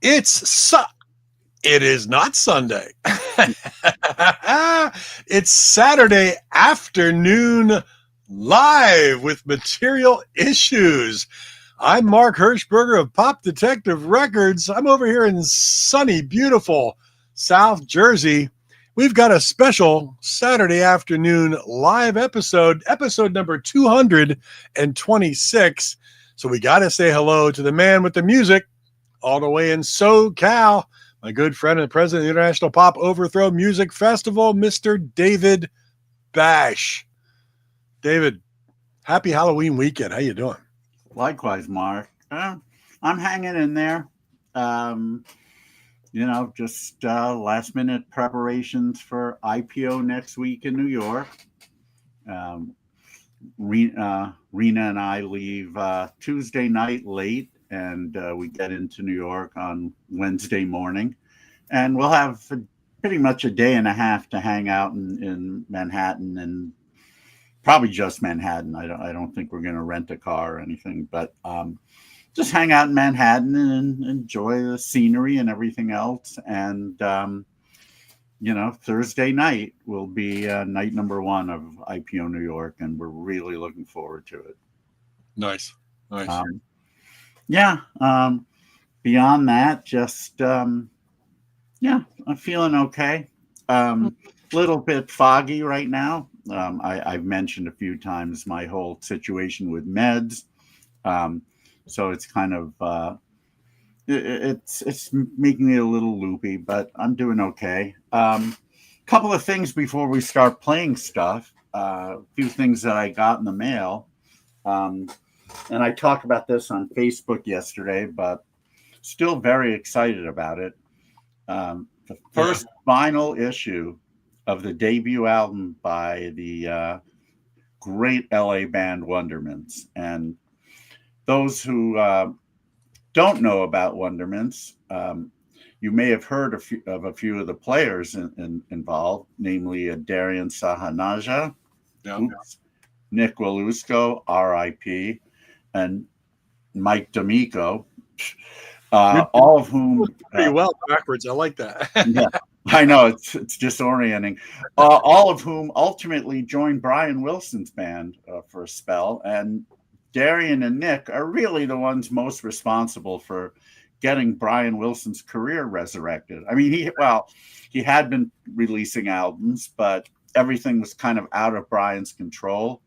It's it is not Sunday. It's Saturday afternoon live with Material Issues. I'm Mark Hershberger of Pop Detective Records. I'm over here in sunny, beautiful South Jersey. We've got a special Saturday afternoon live episode number 226. So we got to say hello to the man with the music all the way in SoCal, my good friend and president of the International Pop Overthrow Music Festival, Mr. David Bash. David, happy Halloween weekend. How you doing? Likewise, Mark. I'm hanging in there. Um, just last minute preparations for IPO next week in New York. Um, Rena and I leave Tuesday night late, and we get into New York on Wednesday morning. And we'll have pretty much a day and a half to hang out in Manhattan, and probably just Manhattan. I don't think we're going to rent a car or anything, but just hang out in Manhattan and enjoy the scenery and everything else. And Thursday night will be night number one of IPO New York, and we're really looking forward to it. Nice. Um, yeah. Beyond that, just I'm feeling okay. Little bit foggy right now. I've mentioned a few times my whole situation with meds. So it's kind of it's making me a little loopy, but I'm doing okay. Couple of things before we start playing stuff. A few things that I got in the mail, and I talked about this on Facebook yesterday, but still very excited about it. The first vinyl issue of the debut album by the great LA band Wondermints. And those who don't know about Wondermints, you may have heard of a few of the players involved, namely Darian Sahanaja, Nick Walusko, R.I.P., and Mike D'Amico, all of whom pretty well backwards. I like that. Yeah, I know it's disorienting. All of whom ultimately joined Brian Wilson's band for a spell, and Darian and Nick are really the ones most responsible for getting Brian Wilson's career resurrected. I mean, he had been releasing albums, but everything was kind of out of Brian's control.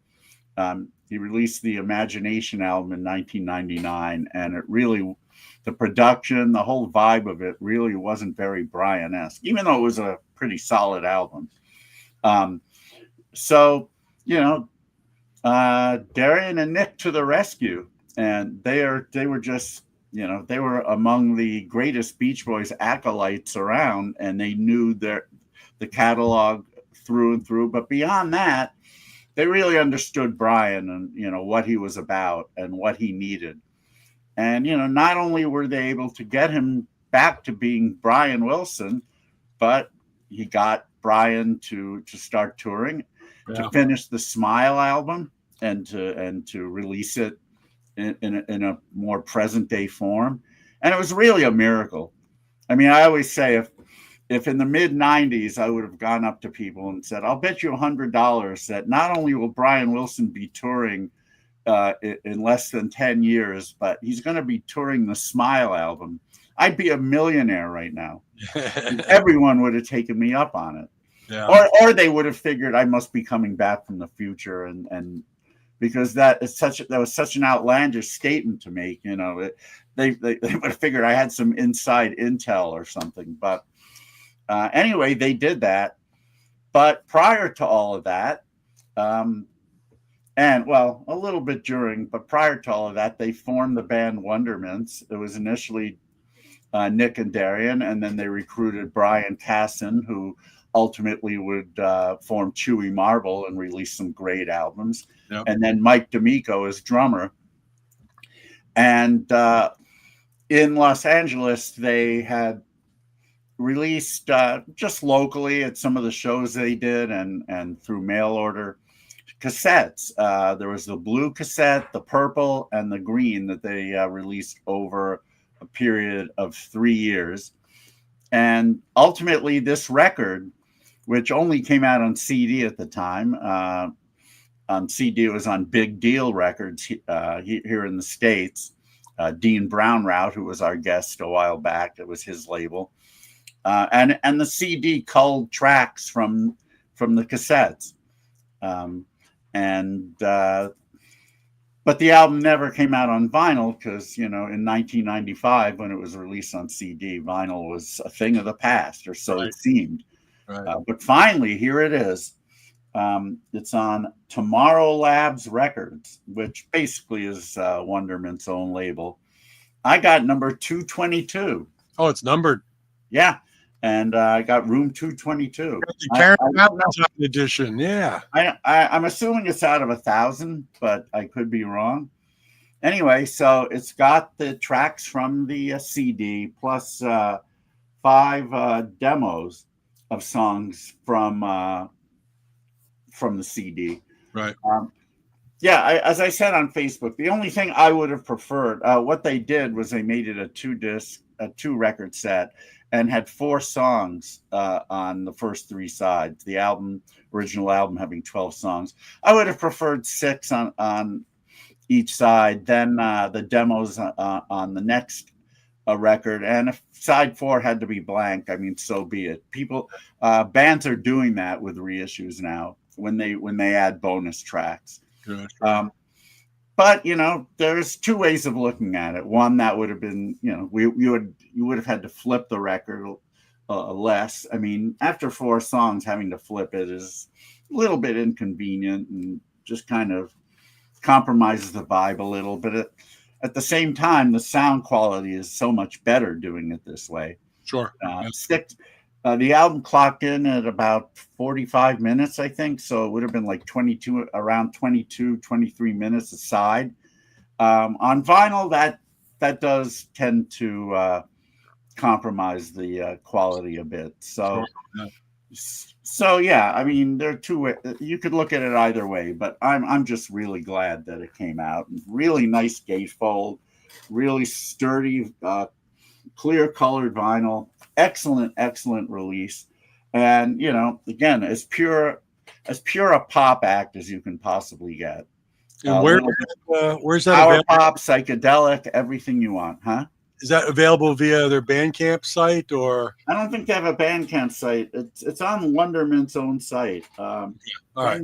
He released the Imagination album in 1999, and the production, the whole vibe of it really wasn't very Brian-esque, even though it was a pretty solid album. Darian and Nick to the rescue. And they were just, they were among the greatest Beach Boys acolytes around, and they knew the catalog through and through. But beyond that, they really understood Brian and, what he was about and what he needed. And, not only were they able to get him back to being Brian Wilson, but he got Brian to start touring, to finish the Smile album and to release it in a more present day form. And it was really a miracle. I mean, I always say if in the mid 90s, I would have gone up to people and said, I'll bet you $100 that not only will Brian Wilson be touring in less than 10 years, but he's going to be touring the Smile album, I'd be a millionaire right now. Everyone would have taken me up on it. Yeah. Or they would have figured I must be coming back from the future, and because that was such an outlandish statement to make, they would have figured I had some inside intel or something. But anyway, they did that. But prior to all of that, and well, a little bit during, but prior to all of that, they formed the band Wondermints. It was initially Nick and Darian, and then they recruited Brian Casson, who ultimately would form Chewy Marble and release some great albums. Yep. And then Mike D'Amico as drummer. And in Los Angeles, they had released just locally at some of the shows they did and through mail order cassettes. There was the blue cassette, the purple, and the green that they released over a period of 3 years. And ultimately, this record, which only came out on CD at the time, on CD, it was on Big Deal Records here in the States. Dean Brownrout, who was our guest a while back, it was his label. And the CD culled tracks from the cassettes. But the album never came out on vinyl because, in 1995, when it was released on CD, vinyl was a thing of the past, or so it seemed. Right. But finally, here it is. It's on Tomorrow Labs Records, which basically is Wonderment's own label. I got number 222. Oh, it's numbered. Yeah. And I got room 222. Karen Valentine edition. Yeah. I'm assuming it's out of 1,000, but I could be wrong. Anyway, so it's got the tracks from the CD plus 5 demos of songs from the CD. Right. As I said on Facebook, the only thing I would have preferred, what they did was they made it a 2-record set, and had 4 songs on the first 3 sides. The original album having 12 songs. I would have preferred 6 on each side. Then the demos on the next record, and if side 4 had to be blank, I mean, so be it. Bands are doing that with reissues now when they add bonus tracks. Good. But there's 2 ways of looking at it. One, that would have been, you would have had to flip the record less. I mean, after 4 songs, having to flip it is a little bit inconvenient and just kind of compromises the vibe a little. But at the same time, the sound quality is so much better doing it this way. Sure. The album clocked in at about 45 minutes, I think. So it would have been like 23 minutes a side. On vinyl, that does tend to compromise the quality a bit. So yeah, I mean, there are 2 ways. You could look at it either way, but I'm just really glad that it came out. Really nice gatefold, really sturdy, clear colored vinyl. Excellent release. And, again, as pure a pop act as you can possibly get. And where's that power available? Pop, psychedelic, everything you want, huh? Is that available via their Bandcamp site, or? I don't think they have a Bandcamp site. It's on Wonderment's own site. All right.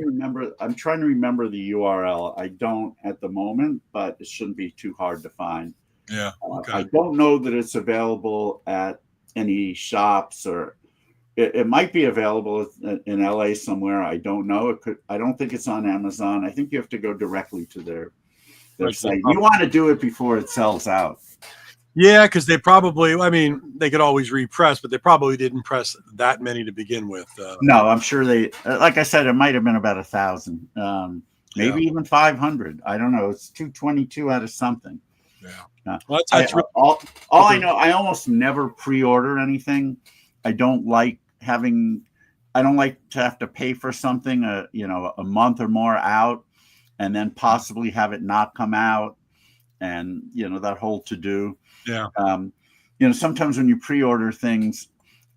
I'm trying to remember the URL. I don't at the moment, but it shouldn't be too hard to find. Yeah. Okay. I don't know that it's available at any shops, or it might be available in LA somewhere. I don't know. I don't think it's on Amazon. I think you have to go directly to their site. You want to do it before it sells out. Yeah, because they probably, they could always repress, but they probably didn't press that many to begin with. No, I'm sure they, like I said, it might have been about 1,000, maybe even 500. I don't know. It's 222 out of something. Yeah. Well, all I know, I almost never pre-order anything. I don't like to have to pay for something, a month or more out, and then possibly have it not come out, and that whole to do. Yeah. Sometimes when you pre-order things,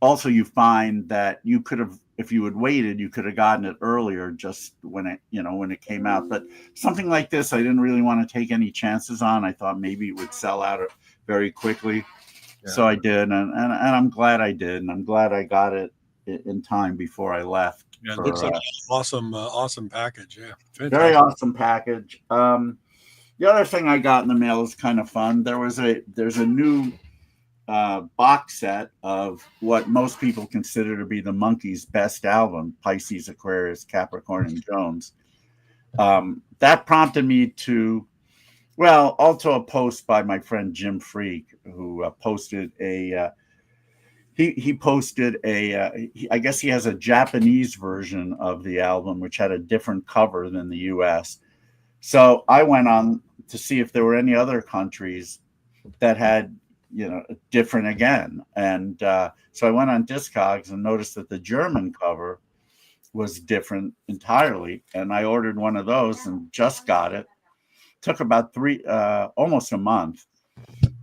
also you find that you could have, if you had waited, you could have gotten it earlier, just when it came out. But something like this, I didn't really want to take any chances on. I thought maybe it would sell out very quickly. Yeah. So I did, and I'm glad I did, and I'm glad I got it in time before I left. Yeah, it looks like an awesome package. Yeah, fantastic. Very awesome package. The other thing I got in the mail is kind of fun. There's a new box set of what most people consider to be the Monkees' best album, Pisces, Aquarius, Capricorn, and Jones. That prompted me to, also a post by my friend Jim Freak, who posted I guess he has a Japanese version of the album, which had a different cover than the US. So I went on to see if there were any other countries that had, different again. And so I went on Discogs and noticed that the German cover was different entirely. And I ordered one of those and just got it. Took about almost a month.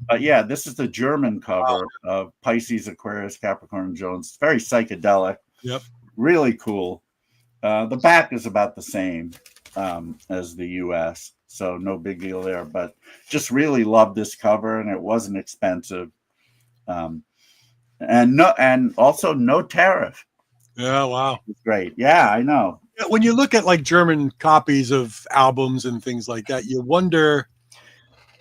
But yeah, this is the German cover of Pisces, Aquarius, Capricorn, Jones. Very psychedelic. Yep. Really cool. The back is about the same as the US, so no big deal there. But just really loved this cover, and it wasn't expensive. And also no tariff. Yeah, wow. It's great. Yeah, I know. When you look at like German copies of albums and things like that, you wonder,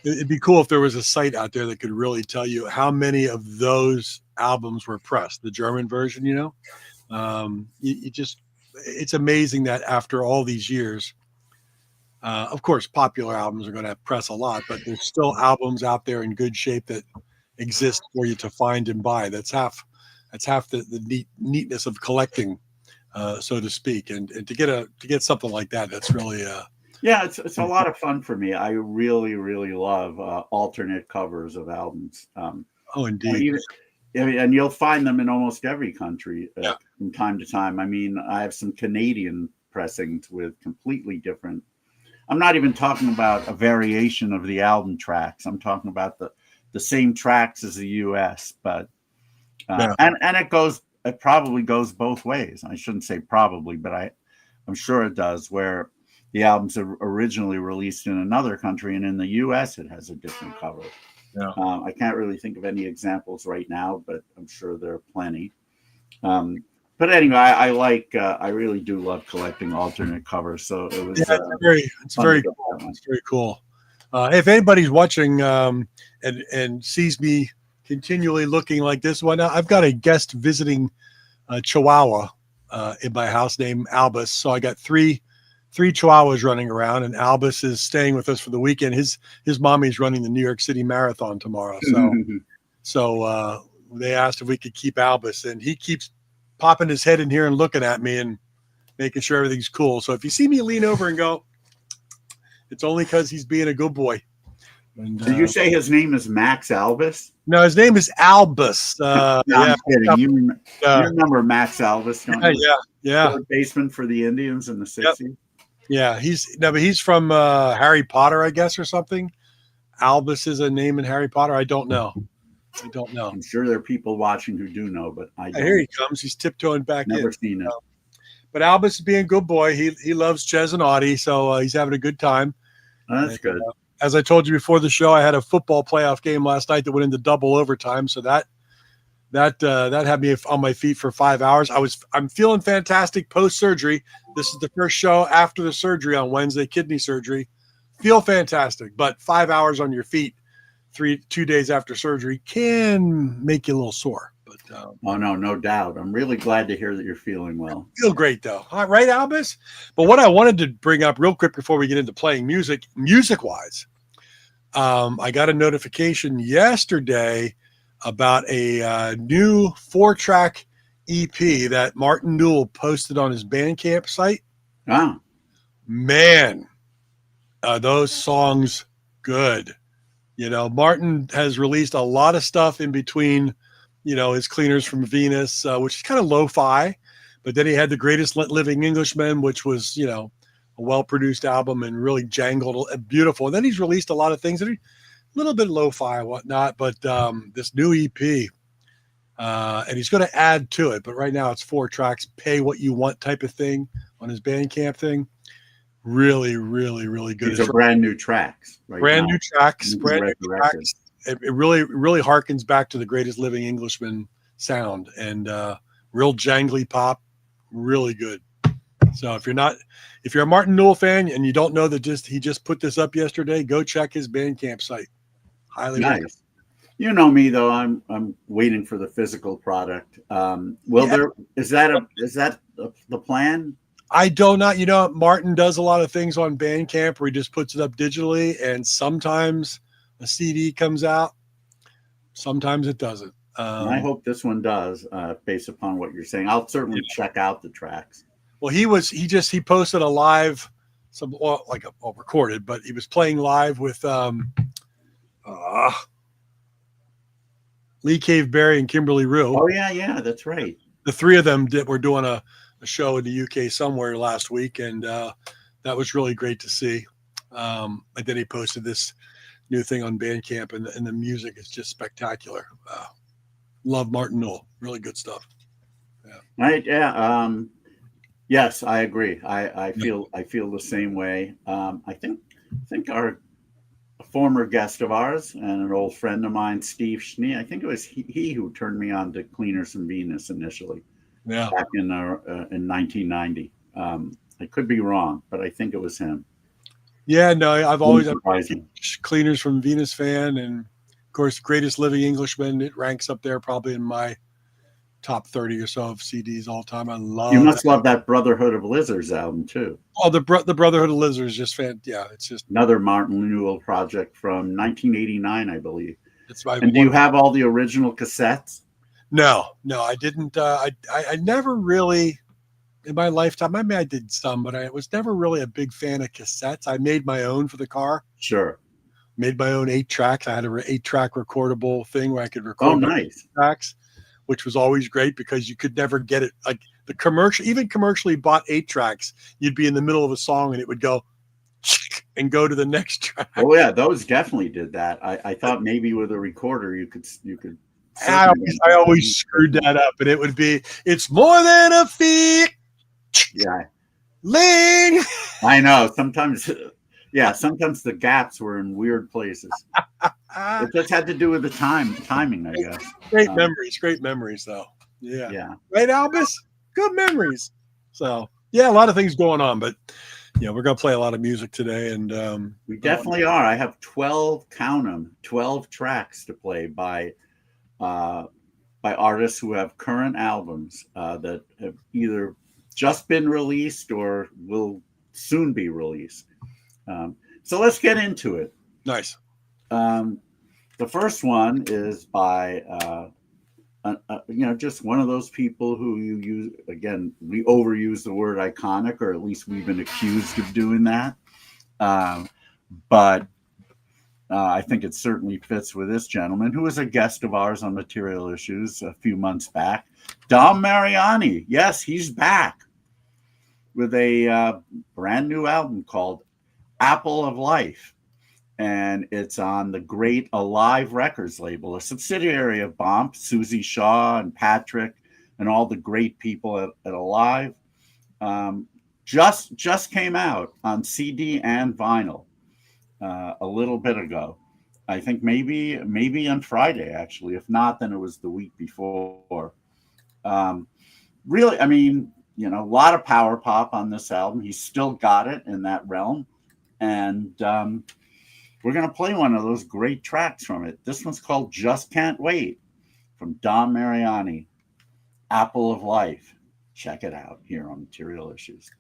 it'd be cool if there was a site out there that could really tell you how many of those albums were pressed, the German version, you know. You just, it's amazing that after all these years, of course, popular albums are going to press a lot, but there's still albums out there in good shape that exist for you to find and buy. That's half the neatness of collecting, so to speak. And to get something like that, that's really yeah, it's a lot of fun for me. I really love alternate covers of albums. Oh, indeed. And you'll find them in almost every country from time to time. I mean, I have some Canadian pressings with completely different. I'm not even talking about a variation of the album tracks. I'm talking about the same tracks as the US, but and it probably goes both ways. I shouldn't say probably, but I'm sure it does, where the albums are originally released in another country, and in the US it has a different cover. Yeah. I can't really think of any examples right now, but I'm sure there are plenty. But anyway, I really do love collecting alternate covers. So it was it's very cool. It's very cool. If anybody's watching and sees me continually looking like this one, I've got a guest visiting Chihuahua in my house named Albus. So I got three Chihuahuas running around, and Albus is staying with us for the weekend. His mommy's running the New York City Marathon tomorrow. So they asked if we could keep Albus, and he keeps popping his head in here and looking at me and making sure everything's cool. So if you see me lean over and go, it's only because he's being a good boy. And, did you say his name is Max Albus? No, his name is Albus. No, I'm kidding. You remember Max Albus? Yeah. Third baseman for the Indians in the 60s. Yep. Yeah, he's from Harry Potter, I guess, or something. Albus is a name in Harry Potter. I don't know. I'm sure there are people watching who do know, but I don't. Here he comes. He's tiptoeing back in. Never seen it. But Albus is being a good boy. He loves Ches and Audie, so he's having a good time. That's good. As I told you before the show, I had a football playoff game last night that went into double overtime, so that had me on my feet for 5 hours. I'm feeling fantastic post-surgery. This is the first show after the surgery on Wednesday, kidney surgery. Feel fantastic, but 5 hours on your feet 2 days after surgery can make you a little sore. But oh no doubt. I'm really glad to hear that you're feeling well. I feel great though. All right, Albus. But what I wanted to bring up real quick before we get into playing music-wise, I got a notification yesterday about a new 4-track EP that Martin Newell posted on his Bandcamp site. Ah, man, those songs good. You know, Martin has released a lot of stuff in between, you know, his Cleaners from Venus, which is kind of lo-fi, but then he had The Greatest Living Englishman, which was, you know, a well-produced album and really jangled and beautiful. And then he's released a lot of things that are a little bit lo-fi and whatnot, but this new EP, and he's going to add to it, but right now it's 4 tracks, pay what you want type of thing on his Bandcamp thing. Really good. These are brand new tracks. Brand new tracks. It really harkens back to The Greatest Living Englishman sound, and real jangly pop, really good. So if you're a Martin Newell fan and you don't know that he just put this up yesterday, go check his Bandcamp site. Highly recommend. You know me though, I'm waiting for the physical product. Is that the plan? I do not. You know, Martin does a lot of things on Bandcamp where he just puts it up digitally, and sometimes a CD comes out, sometimes it doesn't. I hope this one does, based upon what you're saying. I'll certainly check out the tracks. Well, he posted a live, recorded, but he was playing live with Lee Cave Berry and Kimberly Rue. Oh yeah, that's right. The three of them were doing a show in the UK somewhere last week, and that was really great to see. And then he posted this new thing on Bandcamp, and the music is just spectacular. Love Martin Knoll, really good stuff. Yeah. Right? Yeah. Yes, I agree. I feel the same way. I think our a former guest of ours and an old friend of mine, Steve Schnee, I think it was he who turned me on to Cleaners from Venus initially. Yeah. Back in 1990. I could be wrong, but I think it was him. Yeah, no, I've always been Cleaners from Venus fan, and of course, Greatest Living Englishman. It ranks up there probably in my top 30 or so of CDs all time. I love. You must love that Brotherhood of Lizards album too. Oh, the Brotherhood of Lizards is just yeah, it's just another Martin Newell project from 1989, I believe. And do you have all the original cassettes? No, I didn't. I never really, in my lifetime, I mean, I did some, but I was never really a big fan of cassettes. I made my own for the car. Sure. Made my own 8 tracks. I had an 8-track recordable thing where I could record nice tracks, which was always great because you could never get it. Like the commercial, even commercially bought 8 tracks, you'd be in the middle of a song and it would go and go to the next track. Oh yeah, those definitely did that. I thought maybe with a recorder you could. I always screwed that up, and it would be, it's more than a fee. Yeah. Ling. I know. Sometimes the gaps were in weird places. It just had to do with the timing, I guess. Great memories, though. Yeah. Yeah. Right, Albus? Good memories. So, yeah, a lot of things going on, but yeah, we're going to play a lot of music today. And we definitely are. I have 12 tracks to play by artists who have current albums that have either just been released or will soon be released. So let's get into it. Nice. The first one is by just one of those people who you use. Again, we overuse the word iconic, or at least we've been accused of doing that. But I think it certainly fits with this gentleman, who was a guest of ours on Material Issues a few months back. Dom Mariani. Yes, he's back with a brand new album called Apple of Life. And it's on the great Alive Records label, a subsidiary of Bomp, Susie Shaw and Patrick and all the great people at Alive. Just came out on CD and vinyl a little bit ago. I think maybe on Friday, actually. If not, then it was the week before. Really, I mean, a lot of power pop on this album. He's still got it in that realm. And we're going to play one of those great tracks from it. This one's called Just Can't Wait from Dom Mariani, Apple of Life. Check it out here on Material Issues.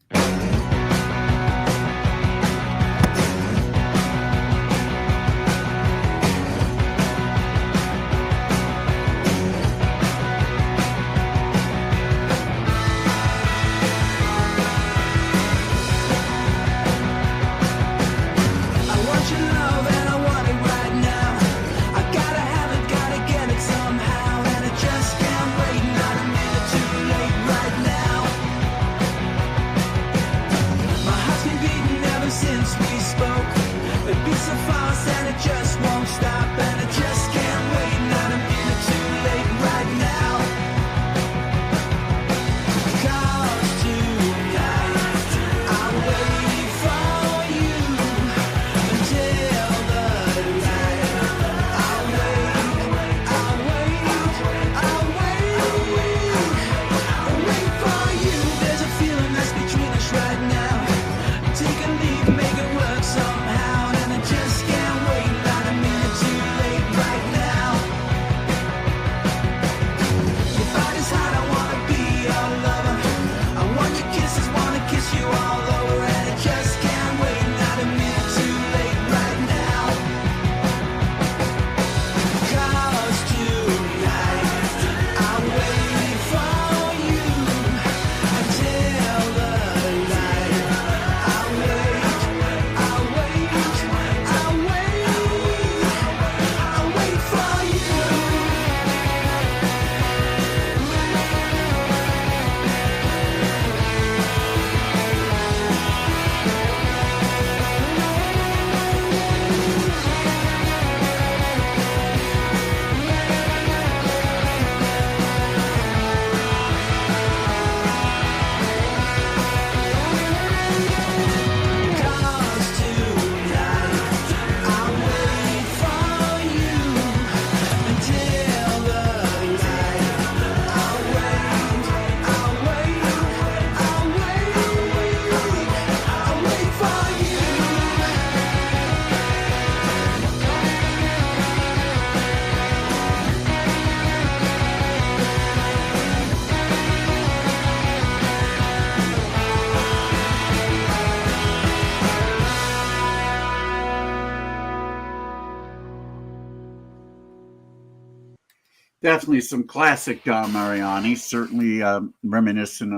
Definitely some classic Don Mariani, certainly reminiscent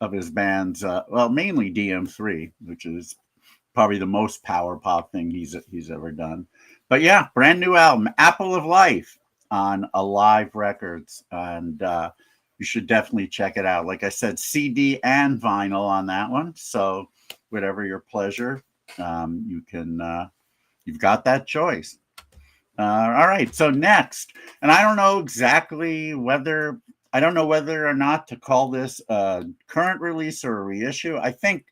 of his bands, well, mainly DM3, which is probably the most power pop thing he's ever done. But yeah, brand new album, Apple of Life, on Alive Records, and you should definitely check it out. Like I said, CD and vinyl on that one, so whatever your pleasure, you can you've got that choice. All right, so next, and I don't know exactly whether or not to call this a current release or a reissue. I think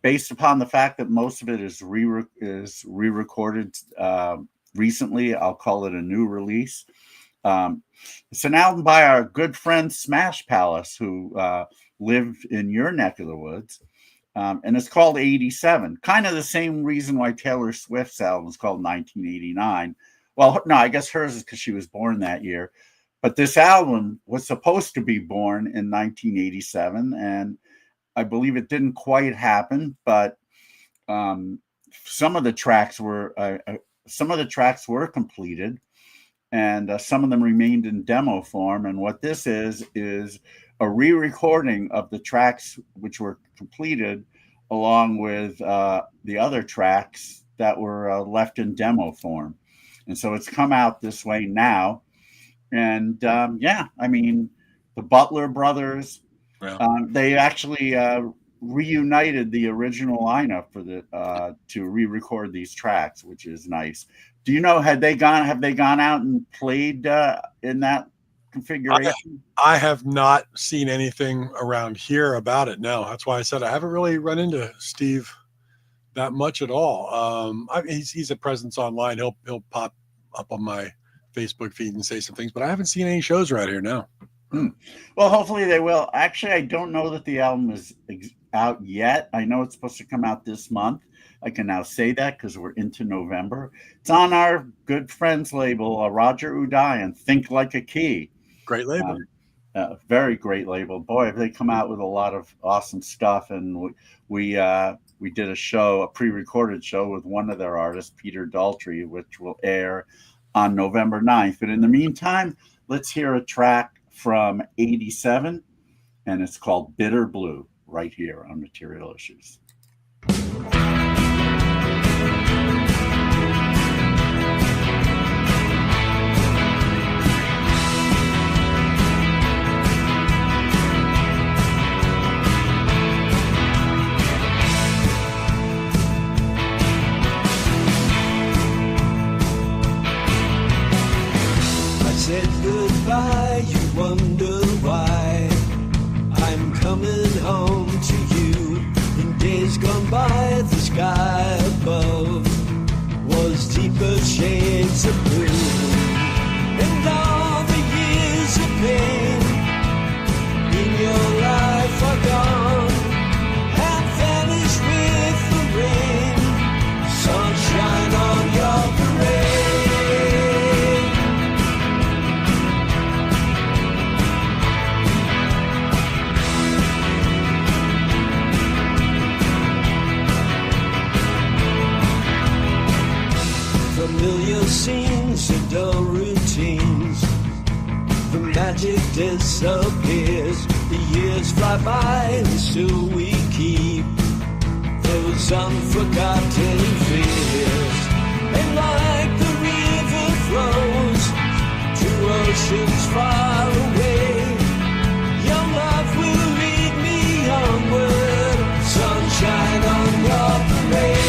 based upon the fact that most of it is re-recorded recently, I'll call it a new release. It's an album by our good friend Smash Palace, who live in your neck of the woods. And it's called 87, kind of the same reason why Taylor Swift's album is called 1989. Well, no, I guess hers is because she was born that year. But this album was supposed to be born in 1987, and I believe it didn't quite happen. But some of the tracks were completed, and some of them remained in demo form. And what this is a re-recording of the tracks which were completed, along with the other tracks that were left in demo form. And so it's come out this way now. And yeah, I mean, the Butler brothers, they actually reunited the original lineup for to re-record these tracks, which is nice. Do you know, have they gone out and played in that configuration? I have not seen anything around here about it. No, that's why I said I haven't really run into Steve that much at all. He's a presence online. He'll pop up on my Facebook feed and say some things, but I haven't seen any shows around here now. Well, hopefully they will. Actually, I don't know that the album is out yet. I know it's supposed to come out this month. I can now say that because we're into November. It's on our good friends label, Roger Uday and Think Like a Key. Great label. Very great label. Boy, have they come out with a lot of awesome stuff. And we did a pre-recorded show with one of their artists, Peter Daltrey, which will air on November 9th. But in the meantime, let's hear a track from 87, and it's called Bitter Blue, right here on Material Issues. Said goodbye, you wonder why I'm coming home to you. In days gone by, the sky above was deeper shades of blue, and all the years of pain in your life are gone and vanished with the rain. Sunshine on your parade. Familiar scenes and dull routines, the magic disappears. The years fly by and still we keep those unforgotten fears. And like the river flows to oceans far away, your love will lead me onward. Sunshine on your parade.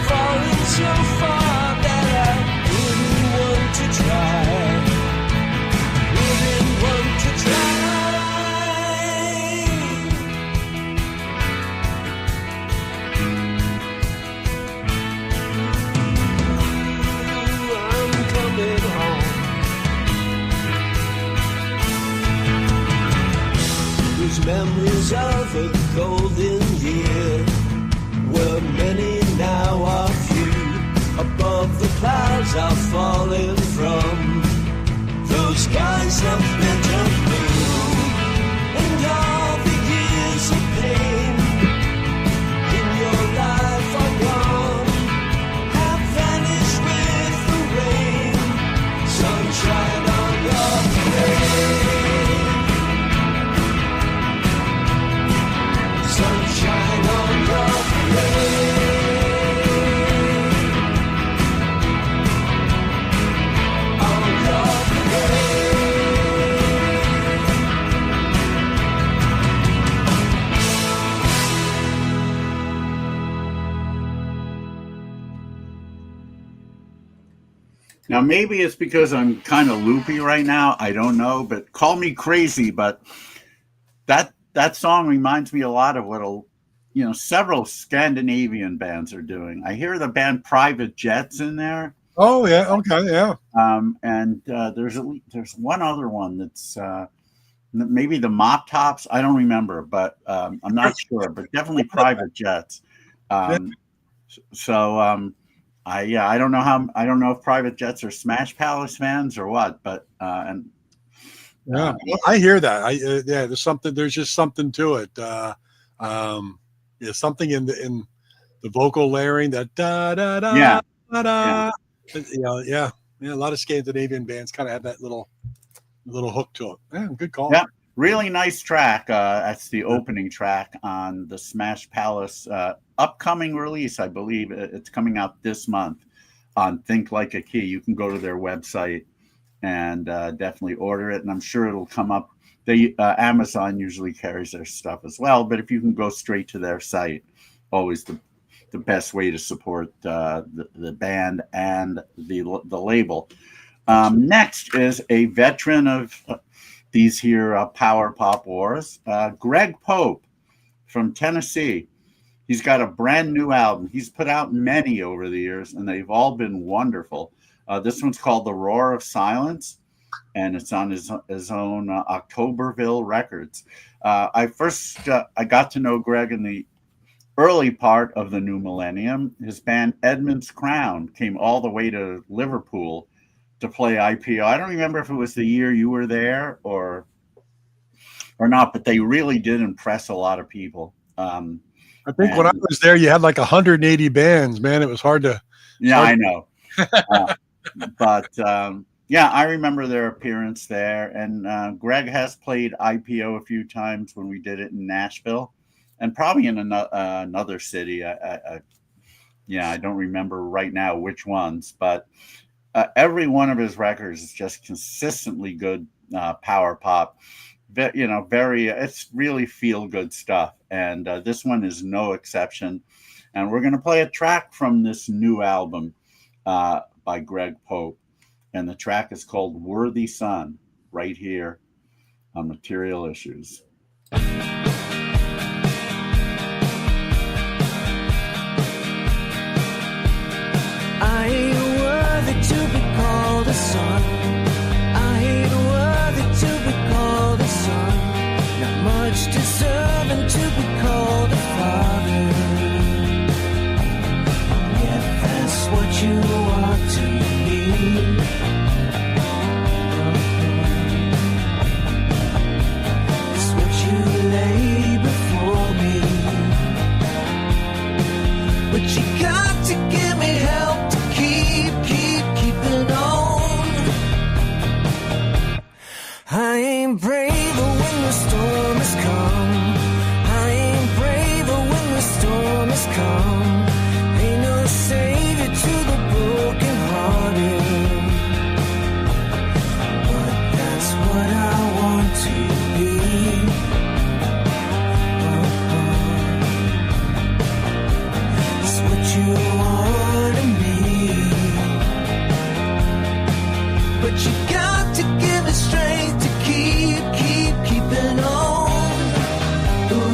Falling Now, maybe it's because I'm kind of loopy right now. I don't know, but call me crazy. But that song reminds me a lot of what several Scandinavian bands are doing. I hear the band Private Jets in there. Oh yeah, okay, yeah. And there's one other one that's maybe the Mop Tops. I don't remember, but I'm not sure. But definitely Private Jets. So I don't know I don't know if Private Jets are Smash Palace fans or what, but yeah, I hear that. Yeah, there's just something to it. Yeah, something in the vocal layering, that da da da da da. Yeah. A lot of Scandinavian bands kind of have that little hook to it. Yeah, good call. Yeah, really nice track. That's the opening track on the Smash Palace upcoming release. I believe it's coming out this month on Think Like a Key. You can go to their website and definitely order it, and I'm sure it'll come up. Amazon usually carries their stuff as well, but if you can go straight to their site, always the best way to support the band and the label. Next is a veteran of these here power pop wars, Greg Pope from Tennessee. He's got a brand new album. He's put out many over the years, and they've all been wonderful. This one's called The Roar of Silence, and it's on his own Octoberville Records. I got to know Greg in the early part of the new millennium. His band Edmund's Crown came all the way to Liverpool to play IPO. I don't remember if it was the year you were there or not, but they really did impress a lot of people. I think when I was there, you had like 180 bands, man. It was hard to. Yeah, I know. But I remember their appearance there. And Greg has played IPO a few times when we did it in Nashville, and probably in another city. I don't remember right now which ones, but every one of his records is just consistently good power pop. It's really feel good stuff. And this one is no exception. And we're going to play a track from this new album by Greg Pope. And the track is called Worthy Son, right here on Material Issues. I ain't worthy to be called a son. I ain't worthy to be called a son. Not much deserving to be called a father. Yet that's what you are to me. It's what you lay before me. But you got to give me help to keeping on. I ain't braver when the storm has come. I ain't braver when the storm has come. Ain't no savior to the broken hearted. But that's what I want to be. It's what you are to me. But you got to give me strength to keeping on. Ooh,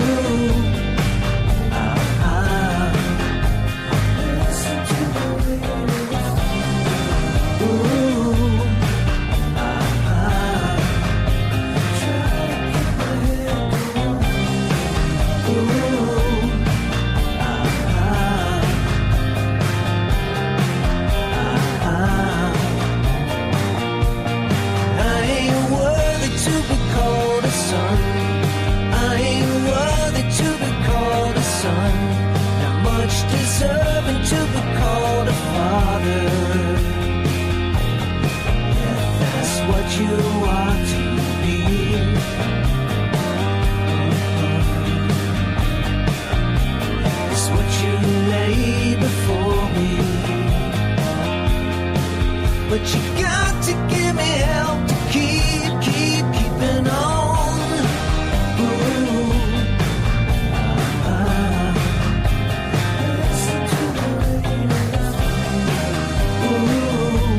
listen to the radio. Ooh, try to keep my head going. Ooh, I ain't worthy to be called a son. I ain't worthy to be called a son. Not much deserving to be called a father. Yeah, that's what you are to be. It's what you lay before me. But you got to give me help to keeping on. Ooh, listen to the radio. Ooh,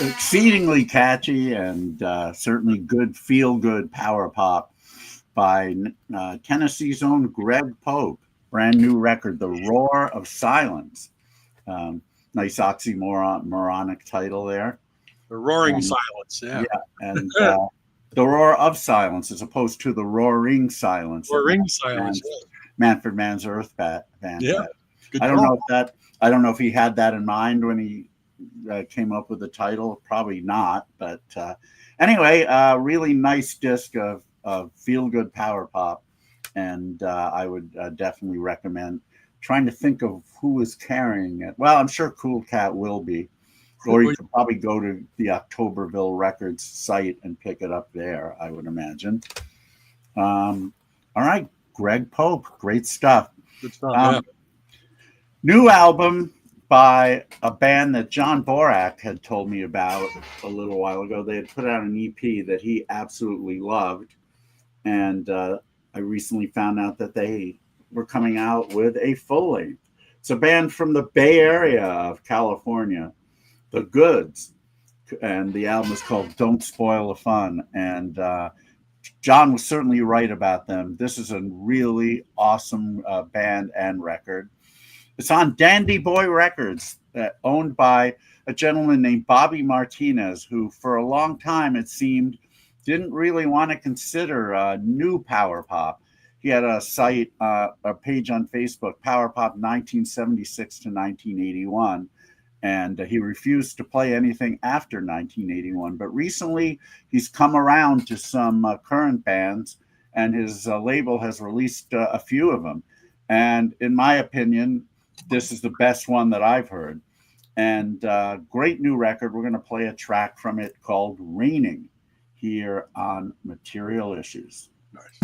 exceedingly catchy and certainly good feel-good power pop by Tennessee's own Greg Pope. Brand new record, The Roar of Silence. Nice oxymoronic title there. The Roaring Silence, yeah. And The Roar of Silence as opposed to The Roaring Silence. Roaring Silence, yeah. Manfred Mann's Earth Band. Yeah. I don't know if he had that in mind when he came up with the title. Probably not. But anyway, really nice disc of feel-good power pop. And I would definitely recommend trying to think of who is carrying it. Well, I'm sure Cool Cat will be. Or you could probably go to the Octoberville Records site and pick it up there, I would imagine. All right, Greg Pope, great stuff. Good stuff, yeah. New album by a band that John Borak had told me about a little while ago. They had put out an EP that he absolutely loved. And I recently found out that they were coming out with a full length. It's a band from the Bay Area of California, The Goods, and the album is called Don't Spoil the Fun. And John was certainly right about them. This is a really awesome band and record. It's on Dandy Boy Records, owned by a gentleman named Bobby Martinez, who for a long time, it seemed, didn't really want to consider new power pop. He had a site, a page on Facebook, Power Pop 1976 to 1981. And he refused to play anything after 1981. But recently, he's come around to some current bands, and his label has released a few of them. And in my opinion, this is the best one that I've heard. And great new record. We're going to play a track from it called Raining here on Material Issues. Nice.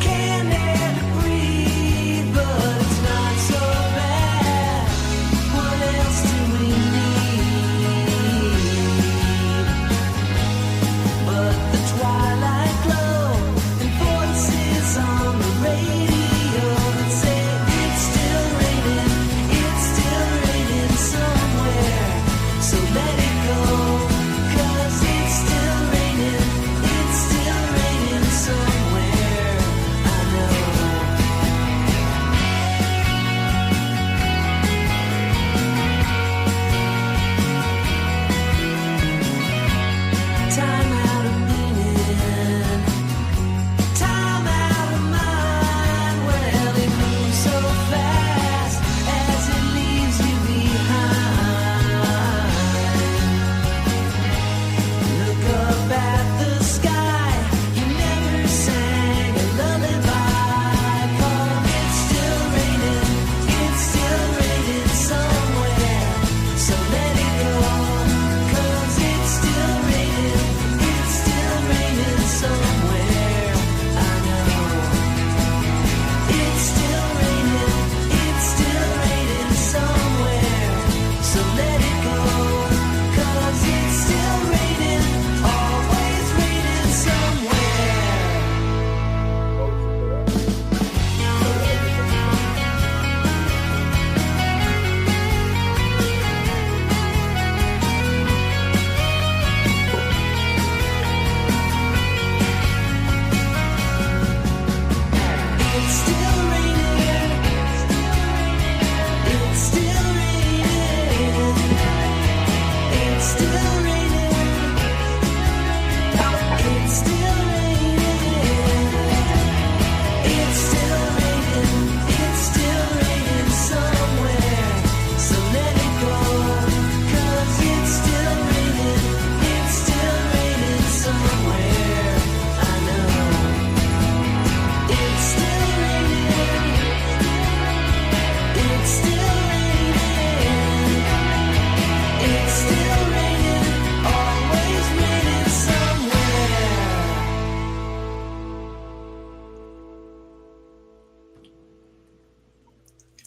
Can't breathe, but it's not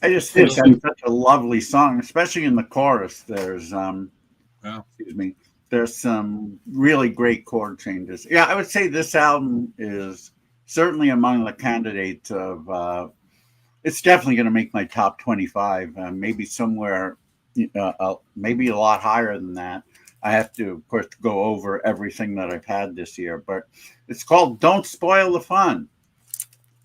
I just think that's such a lovely song, especially in the chorus. There's excuse me. There's some really great chord changes. Yeah, I would say this album is certainly among the candidates of. It's definitely going to make my top 25. Maybe somewhere, maybe a lot higher than that. I have to, of course, go over everything that I've had this year. But it's called "Don't Spoil the Fun,"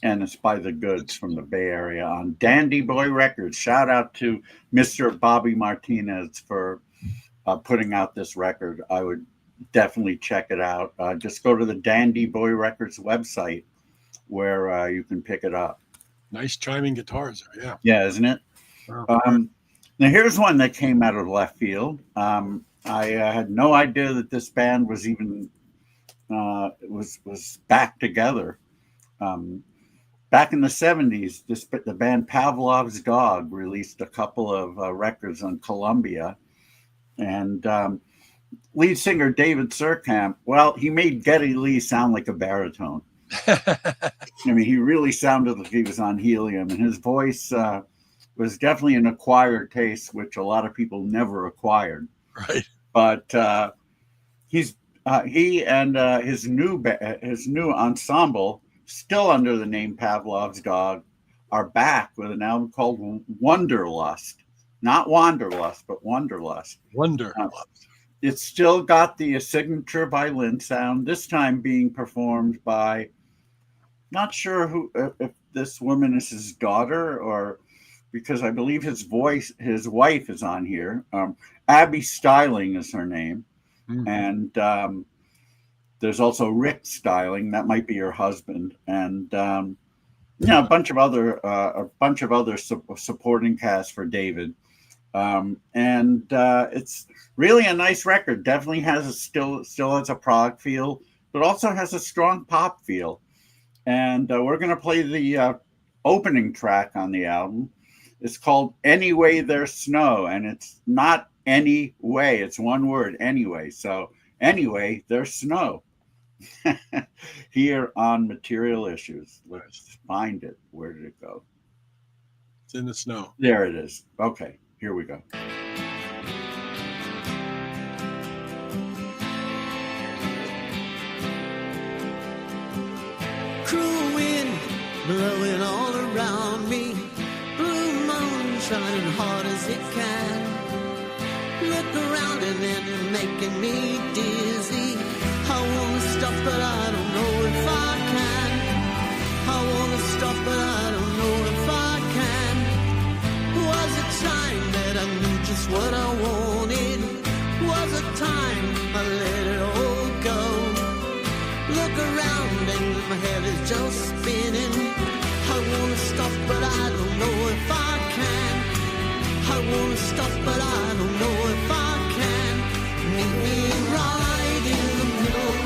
and it's by the Goods from the Bay Area on Dandy Boy Records. Shout out to Mr. Bobby Martinez for putting out this record. I would definitely check it out. Just go to the Dandy Boy Records website where you can pick it up. Nice chiming guitars there, yeah. Yeah, isn't it? Wow. Now here's one that came out of left field. I had no idea that this band was even was back together. Back in the 70s, the band Pavlov's Dog released a couple of records on Columbia. And lead singer David Surkamp, well, he made Geddy Lee sound like a baritone. I mean, he really sounded like he was on helium, and his voice was definitely an acquired taste, which a lot of people never acquired. Right. But he and his new ensemble, still under the name Pavlov's Dog, are back with an album called Wonderlust. Not Wanderlust, but Wonderlust. Wonderlust. It's still got the signature violin sound, this time being performed by, not sure if this woman is his daughter, or because I believe his wife is on here. Abby Styling is her name. Mm-hmm. And there's also Rick Styling, that might be her husband. And a bunch of other supporting cast for David. It's really a nice record. Definitely has still has a prog feel, but also has a strong pop feel. And we're going to play the opening track on the album. It's called "Anyway There's Snow," and it's not any way. It's one word, anyway. So anyway, there's snow. Here on Material Issues. Let's find it. Where did it go? It's in the snow. There it is. Okay. Here we go. Cruel wind blowing all around me, blue moon shining hard as it can. Look around and then making me dizzy. I wanna stop but I don't know if I can. I wanna stop but I don't know if I can. Was a time that I knew just what I wanted. Was a time I let it all go. Look around and my head is just spinning. I wanna stop but I don't know if I can. I wanna stop but I don't know if I can. Meet me right in the middle.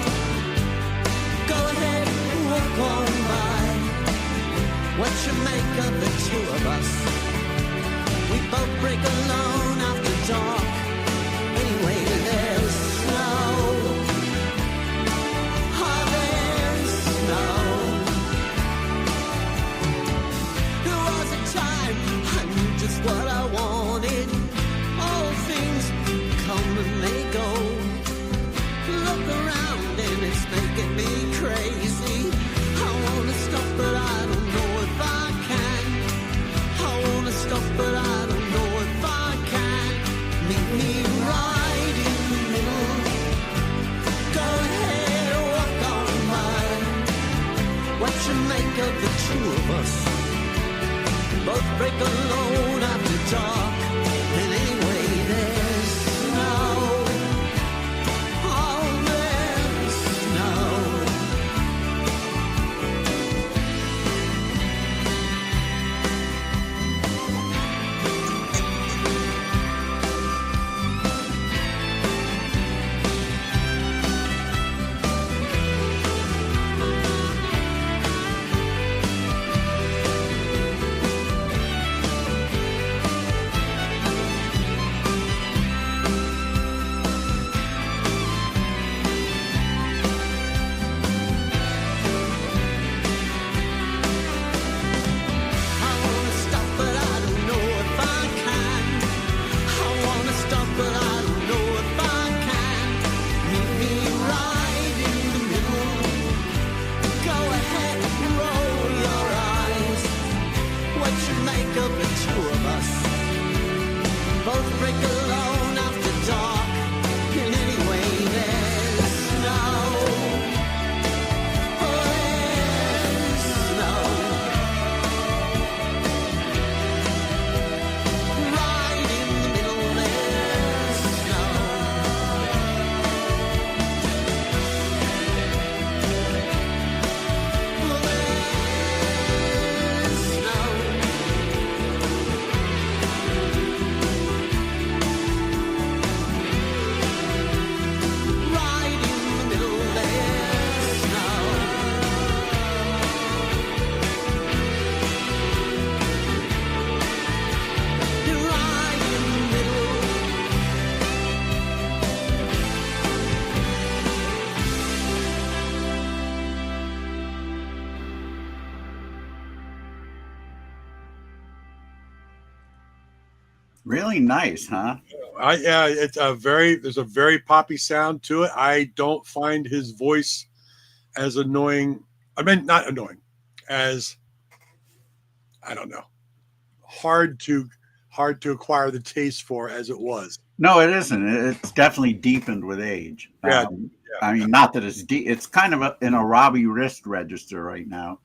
Go ahead, walk on by. What you make of the two of us? We both break alone after dark. Anyway, there's snow. Oh, there's snow. There was a time I knew just what I wanted. All things come and they go. Look around and it's making me crazy. I wanna stop but I don't know if I can. I wanna stop but I don't know if I can. Meet me right in the middle. Go ahead, walk on by. What you make of the two of us? Both break alone after dark. And anyway, there's snow. Oh, there's snow. break alone after dark. And anyway, there's snow. Oh, there's snow. Right in the middle, there's snow. Oh, there's snow. Right in the middle, there's snow. Right in the middle. Really nice, huh? It's there's a very poppy sound to it. I don't find his voice as annoying. I mean, not annoying, as I don't know, hard to acquire the taste for as it was. No, it isn't. It's definitely deepened with age. Yeah, I mean, not that it's deep. It's kind of in a Robbie wrist register right now.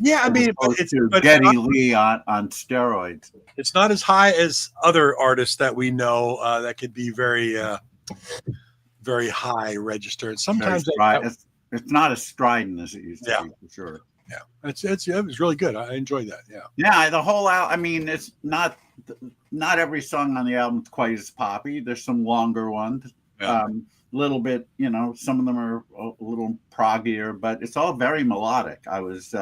Yeah, I mean, Opposed it's to but Geddy Lee on steroids. it's not as high as other artists that we know that could be very very high register. And sometimes It's not as strident as it used to Yeah. be, for sure. yeah, it was really good. I enjoyed that. Yeah. Yeah, the whole album. I mean, it's not every song on the album is quite as poppy. There's some longer ones. Yeah. Little bit, some of them are a little proggier, but it's all very melodic. I was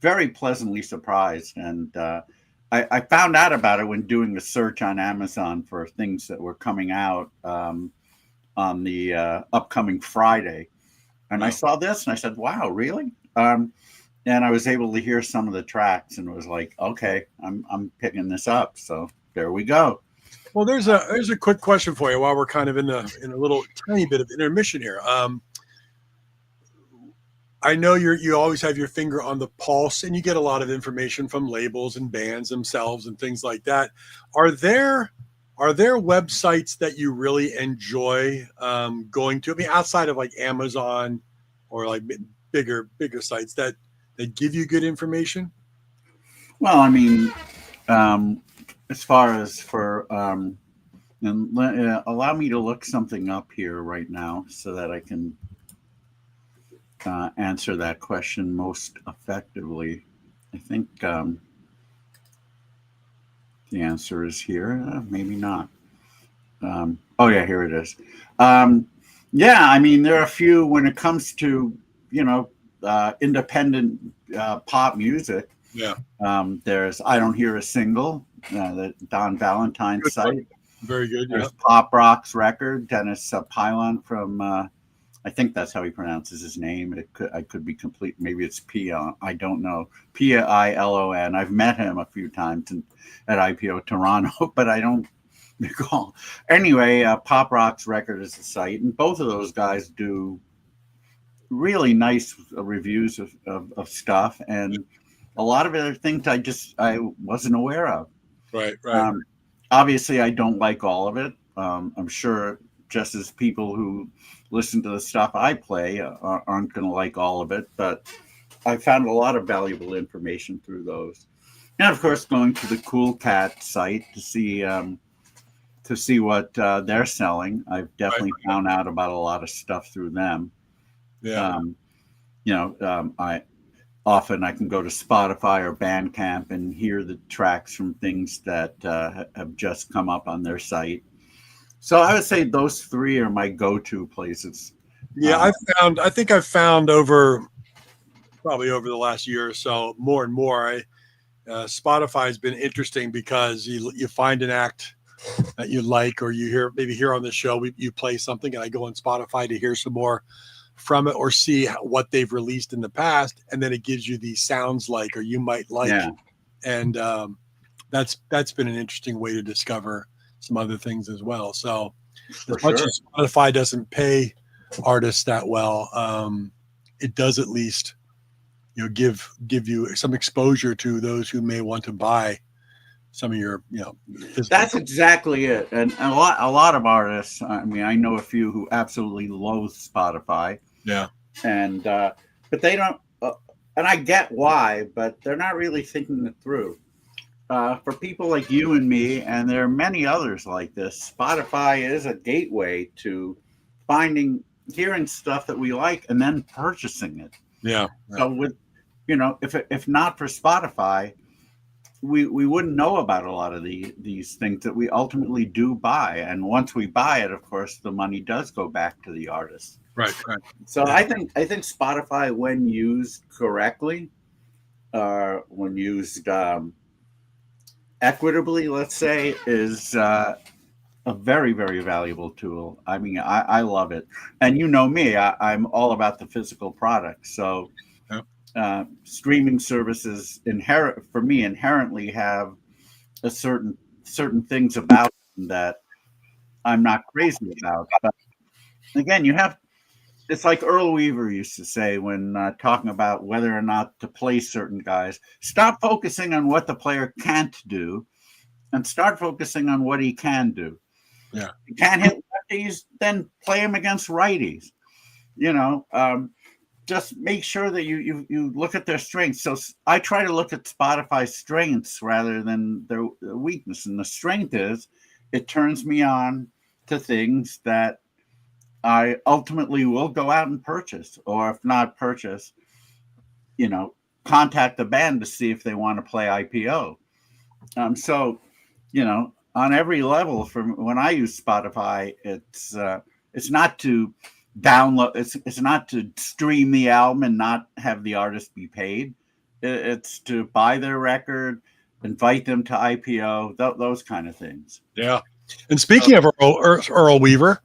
very pleasantly surprised, and I found out about it when doing a search on Amazon for things that were coming out on the upcoming Friday, and I saw this and I said, "Wow, really?" And I was able to hear some of the tracks, and it was like, "Okay, I'm picking this up." So there we go. Well, there's a quick question for you while we're kind of in a little tiny bit of intermission here. I know you always have your finger on the pulse, and you get a lot of information from labels and bands themselves and things like that. Are there websites that you really enjoy going to? I mean, outside of like Amazon or like bigger sites that give you good information? Well, I mean, as far as for allow me to look something up here right now so that I can answer that question most effectively. I think the answer is here. Maybe not. Oh yeah, here it is. Yeah, I mean, there are a few when it comes to independent pop music. Yeah. There's I Don't Hear a Single, the Don Valentine's site. Very good. There's Yeah. Pop Rock's record, Dennis Pylon from I think that's how he pronounces his name. I could be complete. Maybe it's Pion. I don't know. Pilon. I've met him a few times at IPO Toronto, but I don't recall. Anyway, Pop Rock's record is the site, and both of those guys do really nice reviews of stuff, and a lot of it are things I wasn't aware of. Right. Obviously, I don't like all of it. I'm sure just as people who listen to the stuff I play aren't going to like all of it, but I found a lot of valuable information through those. And of course, going to the Cool Cat site to see what they're selling. I've definitely found out about a lot of stuff through them. Yeah. I can go to Spotify or Bandcamp and hear the tracks from things that have just come up on their site. So I would say those three are my go-to places. Yeah, I think I've found over the last year or so more and more. Spotify has been interesting because you find an act that you like, or you hear on the show, you play something, and I go on Spotify to hear some more from it or see what they've released in the past, and then it gives you these sounds like, or you might like, and that's been an interesting way to discover some other things as well. So as much as Spotify doesn't pay artists that well, it does at least give you some exposure to those who may want to buy some of your, That's exactly it. And a lot of artists, I mean, I know a few who absolutely loathe Spotify. Yeah. And but they don't, and I get why, but they're not really thinking it through. For people like you and me, and there are many others like this, Spotify is a gateway to hearing stuff that we like and then purchasing it. Yeah. So with, if not for Spotify, we wouldn't know about a lot of these things that we ultimately do buy. And once we buy it, of course, the money does go back to the artist. Right. So I think Spotify, when used correctly, when used equitably, let's say, is a very, very valuable tool. I mean, I love it. And you know me, I'm all about the physical product. So streaming services inherently have a certain things about them that I'm not crazy about. But again, it's like Earl Weaver used to say when talking about whether or not to play certain guys, stop focusing on what the player can't do and start focusing on what he can do. Yeah. He can't hit lefties, then play him against righties. Just make sure that you look at their strengths. So I try to look at Spotify's strengths rather than their weakness. And the strength is it turns me on to things that I ultimately will go out and purchase, or if not purchase, contact the band to see if they want to play IPO. So, on every level, from when I use Spotify, it's not to download, it's not to stream the album and not have the artist be paid. It's to buy their record, invite them to IPO, those kind of things. Yeah. And speaking of Earl Weaver,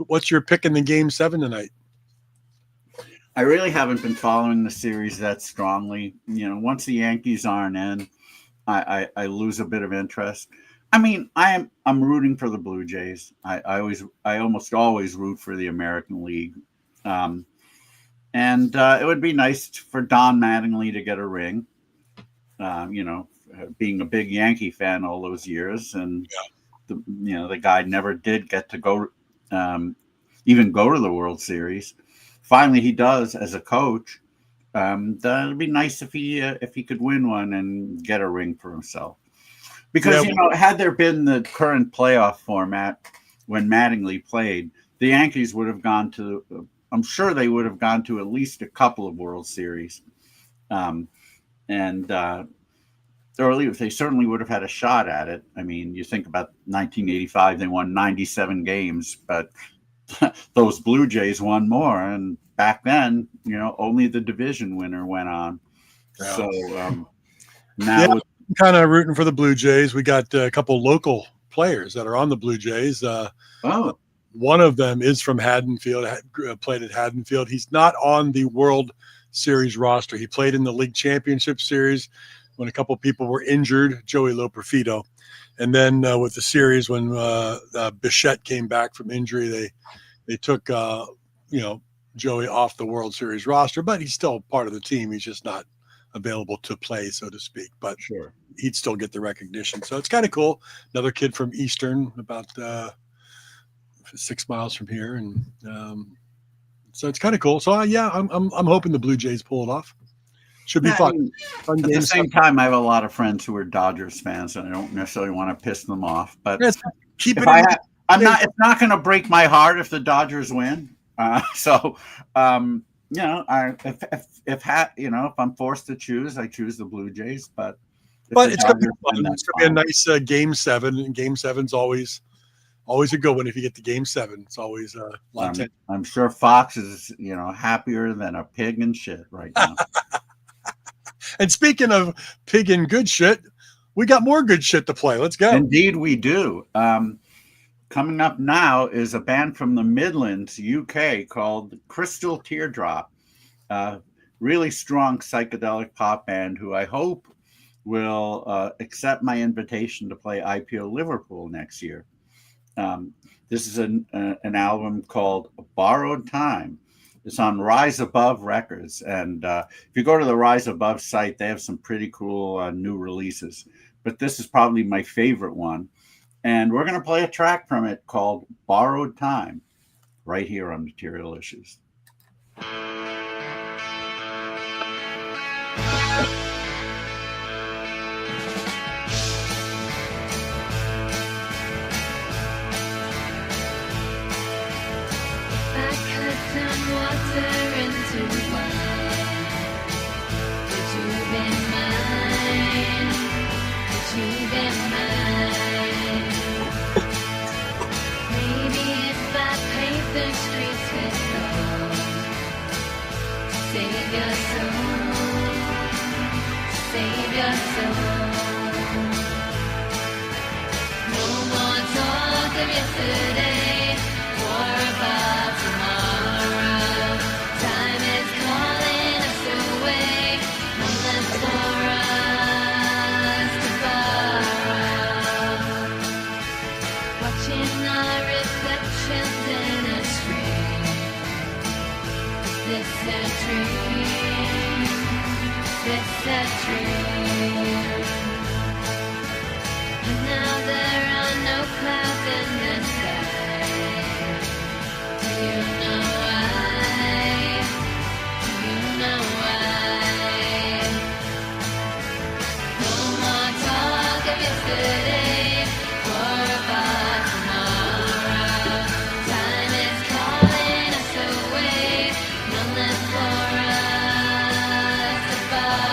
what's your pick in the Game 7 tonight? I really haven't been following the series that strongly. Once the Yankees aren't in, I lose a bit of interest. I mean, I'm rooting for the Blue Jays. I almost always root for the American League. And it would be nice for Don Mattingly to get a ring. Being a big Yankee fan all those years, and the guy never did get to go. Even go to the World Series. Finally, he does as a coach. It'd be nice if he could win one and get a ring for himself. Because had there been the current playoff format when Mattingly played, the Yankees would have gone to. I'm sure they would have gone to at least a couple of World Series, or at least they certainly would have had a shot at it. I mean, you think about 1985; they won 97 games, but those Blue Jays won more, and back then, only the division winner went on. Yeah. So now, I'm kind of rooting for the Blue Jays. We got a couple local players that are on the Blue Jays. One of them is from Haddonfield. Played at Haddonfield. He's not on the World Series roster. He played in the League Championship Series when a couple people were injured. Joey Loperfido. And then with the series, when Bichette came back from injury, they took Joey off the World Series roster, but he's still part of the team. He's just not available to play, so to speak. But sure, he'd still get the recognition. So it's kind of cool. Another kid from Eastern, about 6 miles from here, and so it's kind of cool. So I'm hoping the Blue Jays pull it off. Should be fun. At the same time, I have a lot of friends who are Dodgers fans, and I don't necessarily want to piss them off. But it's not going to break my heart if the Dodgers win. If I'm forced to choose, I choose the Blue Jays. But it's going to be fun. It's going to be a nice Game 7. And Game 7's always a good one. If you get to Game 7, it's always a lot. I'm sure Fox is happier than a pig in shit right now. And speaking of pig and good shit, we got more good shit to play. Let's go. Indeed, we do. Coming up now is a band from the Midlands, UK, called Crystal Teardrop. Really strong psychedelic pop band who I hope will accept my invitation to play IPO Liverpool next year. This is an album called Borrowed Time. It's on Rise Above Records. And if you go to the Rise Above site, they have some pretty cool new releases. but this is probably my favorite one. And we're going to play a track from it called Borrowed Time right here on Material Issues. Yesterday, or about tomorrow. Time is calling us away, none left for us to borrow. Watching our reflections in a screen. Is this a dream? Is this a dream? And now there are no clouds in the sky. Do you know why? Do you know why? No more talk of yesterday or about tomorrow. Time is calling us away, none left for us to borrow.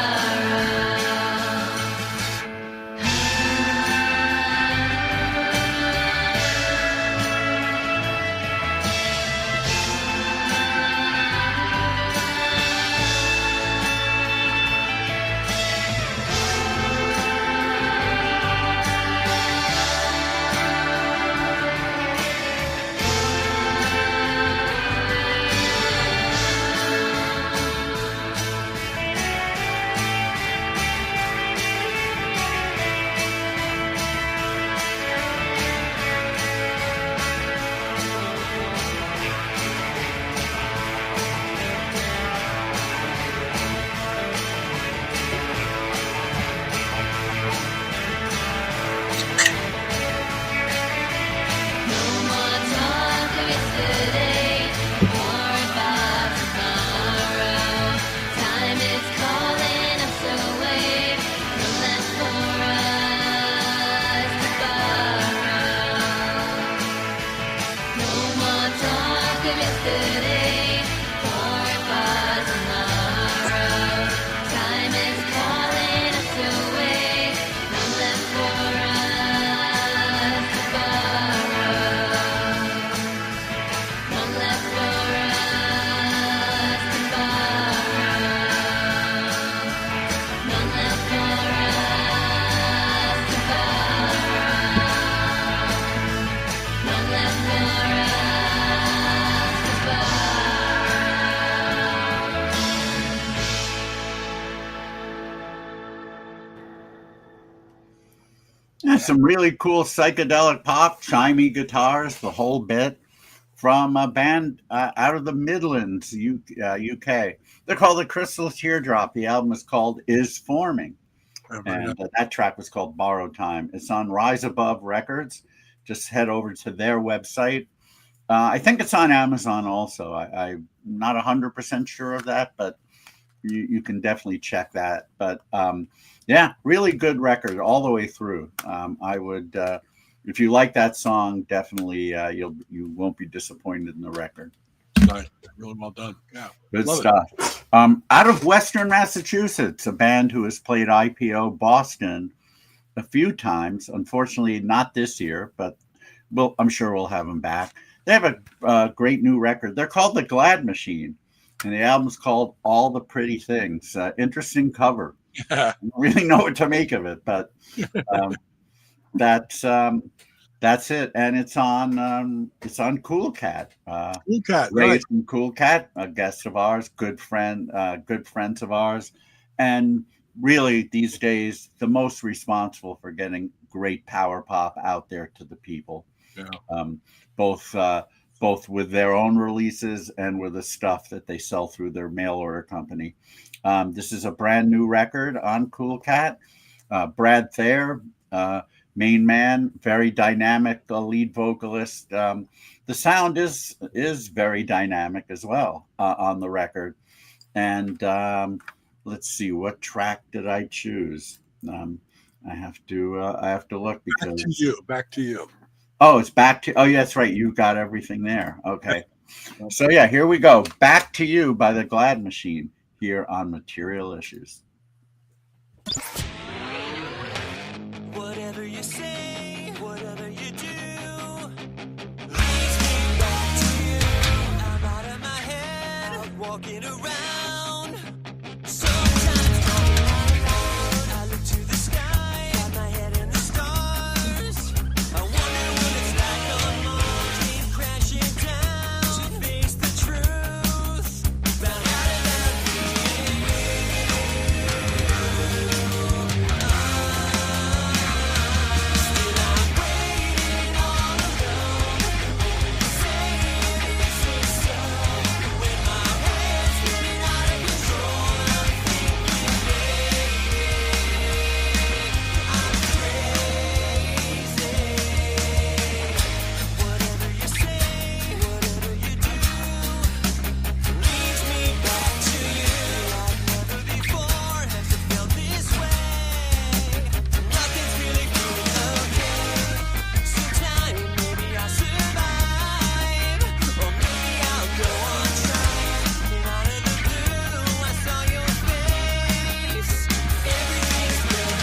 Some really cool psychedelic pop, chimey guitars, the whole bit from a band out of the Midlands, UK. They're called the Crystal Teardrop. The album is called Is Forming. And that track was called Borrowed Time. It's on Rise Above Records. Just head over to their website. I think it's on Amazon also. I'm not 100% sure of that, but you can definitely check that. But yeah, really good record all the way through. I would, if you like that song, definitely you won't be disappointed in the record. Nice. Really well done. Yeah, good stuff. Out of Western Massachusetts, a band who has played IPO Boston a few times. Unfortunately, not this year, but I'm sure we'll have them back. They have a great new record. They're called The Glad Machine, and the album's called All the Pretty Things. Interesting cover. Yeah. I don't really know what to make of it, but that's it. And it's on Cool Cat. Cool Cat, Ray right. from Cool Cat, a guest of ours, good friends of ours, and really these days the most responsible for getting great power pop out there to the people. Yeah. Both with their own releases and with the stuff that they sell through their mail order company. This is a brand new record on Cool Cat. Brad Thayer, main man, very dynamic lead vocalist. The sound is very dynamic as well on the record. And let's see, what track did I choose? I have to look because Back to you. Oh, it's back to. Oh, yeah, that's right. You got everything there. Okay. So yeah, here we go. Back to You by the Glad Machine here on Material Issues. Whatever you say, whatever you do, leads me back to you. I'm out of my head, walking around. Sometimes going out alone, I look to the sky, got my head in the stars. I wonder what it's like on Mars, came crashing down to face the truth. Found out about being whatever you say, whatever you do, leads me back to you. Like never before has it felt this way. Nothing's really feeling okay. So time, maybe I'll survive, or maybe I'll go on trying. And out of the blue, I saw your face. Everything's been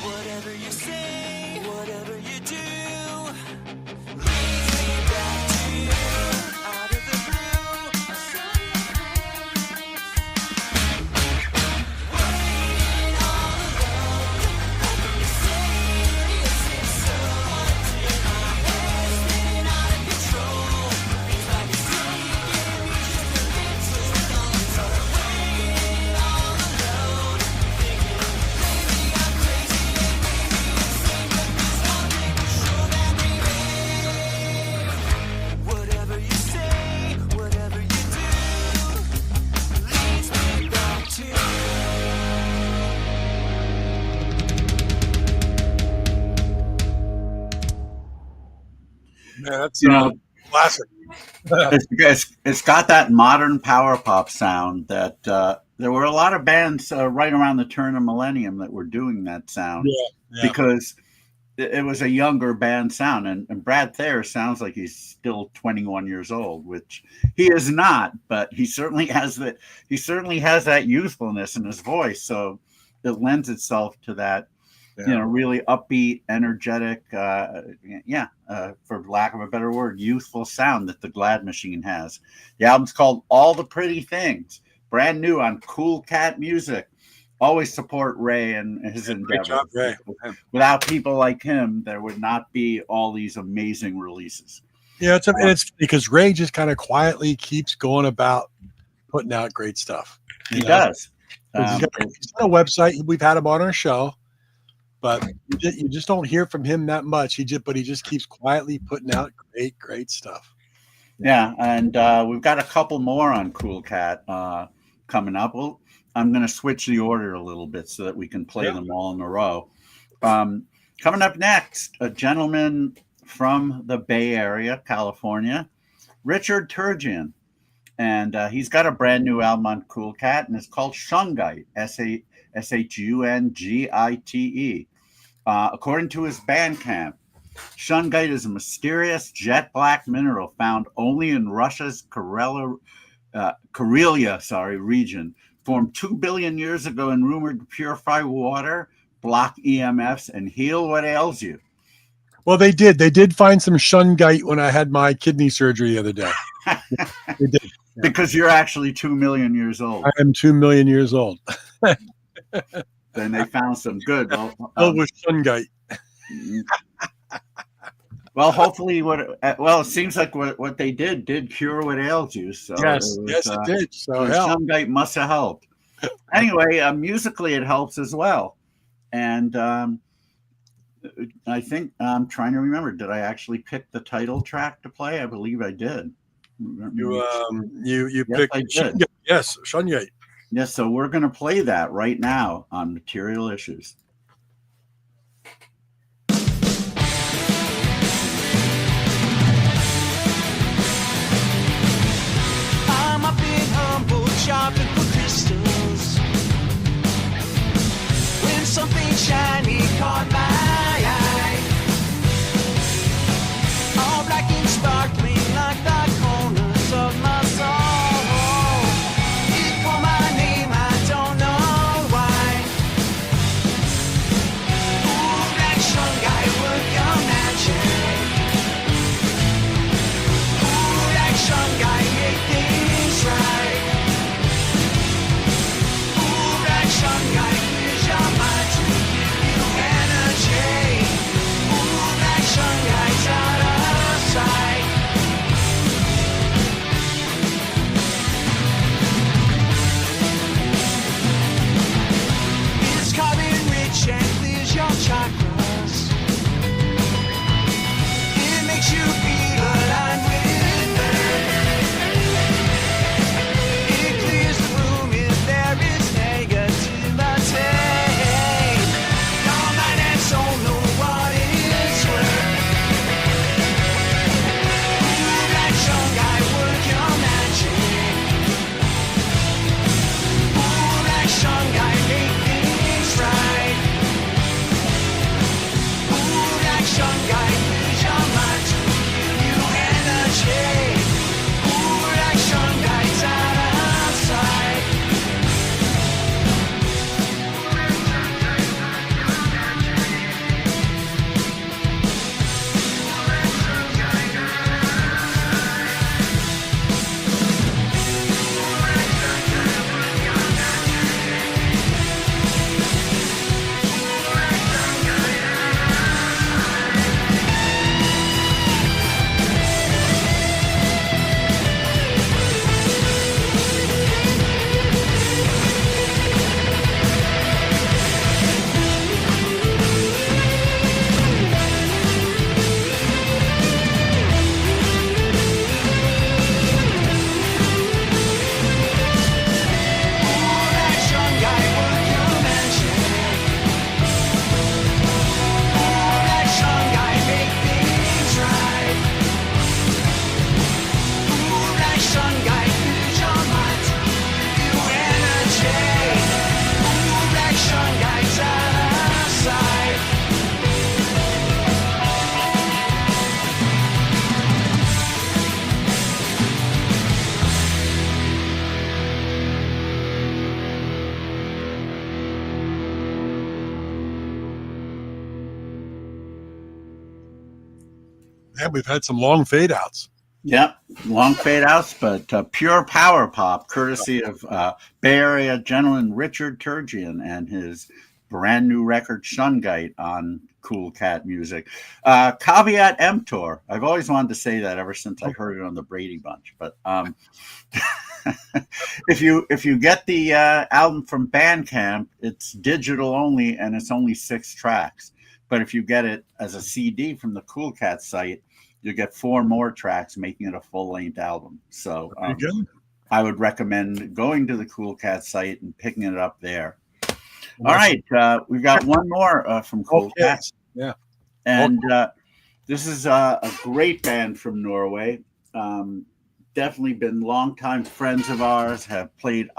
whatever you say, whatever you do, leads me back to you. Out of the blue, I saw your face. Waiting all alone, hoping to say it's so. In my head, spinning out of control. Feels like it's taking me just a little so. Waiting all alone, thinking maybe I'm crazy and maybe insane, but there's one thing for sure that remains. Whatever you say, whatever you do, leads me back to you. Man, that's You know, classic. it's got that modern power pop sound that there were a lot of bands right around the turn of millennium that were doing that sound Yeah. because it was a younger band sound. And Brad Thayer sounds like he's still 21 years old, which he is not, but he certainly has that. He certainly has that youthfulness in his voice. So it lends itself to that, really upbeat, energetic, for lack of a better word, youthful sound that the Glad Machine has. The album's called All the Pretty Things, brand new on Cool Cat Music. Always support Ray and his endeavors. Great job, Ray. Without people like him, there would not be all these amazing releases. Yeah, it's because Ray just kind of quietly keeps going about putting out great stuff. He does. He's got a website. We've had him on our show, but you just don't hear from him that much. He just keeps quietly putting out great stuff. Yeah, and we've got a couple more on Cool Cat coming up. Well, I'm going to switch the order a little bit so that we can play them all in a row. Coming up next, a gentleman from the Bay Area, California, Richard Turgeon. And he's got a brand new album on Cool Cat, and it's called Shungite, Shungite. According to his Bandcamp, shungite is a mysterious jet black mineral found only in Russia's Karelia region. Formed 2 billion years ago and rumored to purify water, block EMFs, and heal what ails you. Well, they did. They did find some shungite when I had my kidney surgery the other day. They did. Yeah. Because you're actually 2 million years old. I am 2 million years old. Then they found some good. Well, with shungite. Well, hopefully, it seems like what they did cure what ails you. So yes, it did. So shungite must have helped. Anyway, musically, it helps as well. And I think I'm trying to remember. Did I actually pick the title track to play? I believe I did. You yes, picked I did. Yes, shungite. Yes, so we're going to play that right now on Material Issues. I'm up in Humboldt shopping for crystals when something shiny caught my eye. All black and sparkling like the corners of my soul. It called my name, I don't know why. Ooh, that shungite work your magic. Ooh, that shungite make things right. Ooh, that shungite clears your mind to give you energy. Ooh, that shungite's out of sight. It's carbon rich and clears your chakras. It makes you feel aligned with Earth. It clears the room if there is negativity. Your mind and soul know what it's worth. Ooh, that shungite work your magic. Ooh, that shungite make things right. Ooh, that shungite clears your mind to give you energy. Ooh, that shungite's out of sight. That shungite work your magic. That shungite make things right. That shungite clears your mind to give you energy. That shungite's out of sight. Yeah, we've had some long fade outs. Yep, long fade outs, but pure power pop, courtesy of Bay Area gentleman Richard Turgeon and his brand new record Shungite on Cool Cat Music. Caveat emptor. I've always wanted to say that ever since I heard it on the Brady Bunch. But if you get the album from Bandcamp, it's digital only and it's only 6 tracks. But if you get it as a CD from the Cool Cat site, you get 4 more tracks, making it a full-length album. So I would recommend going to the Cool Cat site and picking it up there. All right, we've got one more from Cool Cat. Yeah. And this is a great band from Norway. definitely been longtime friends of ours, have played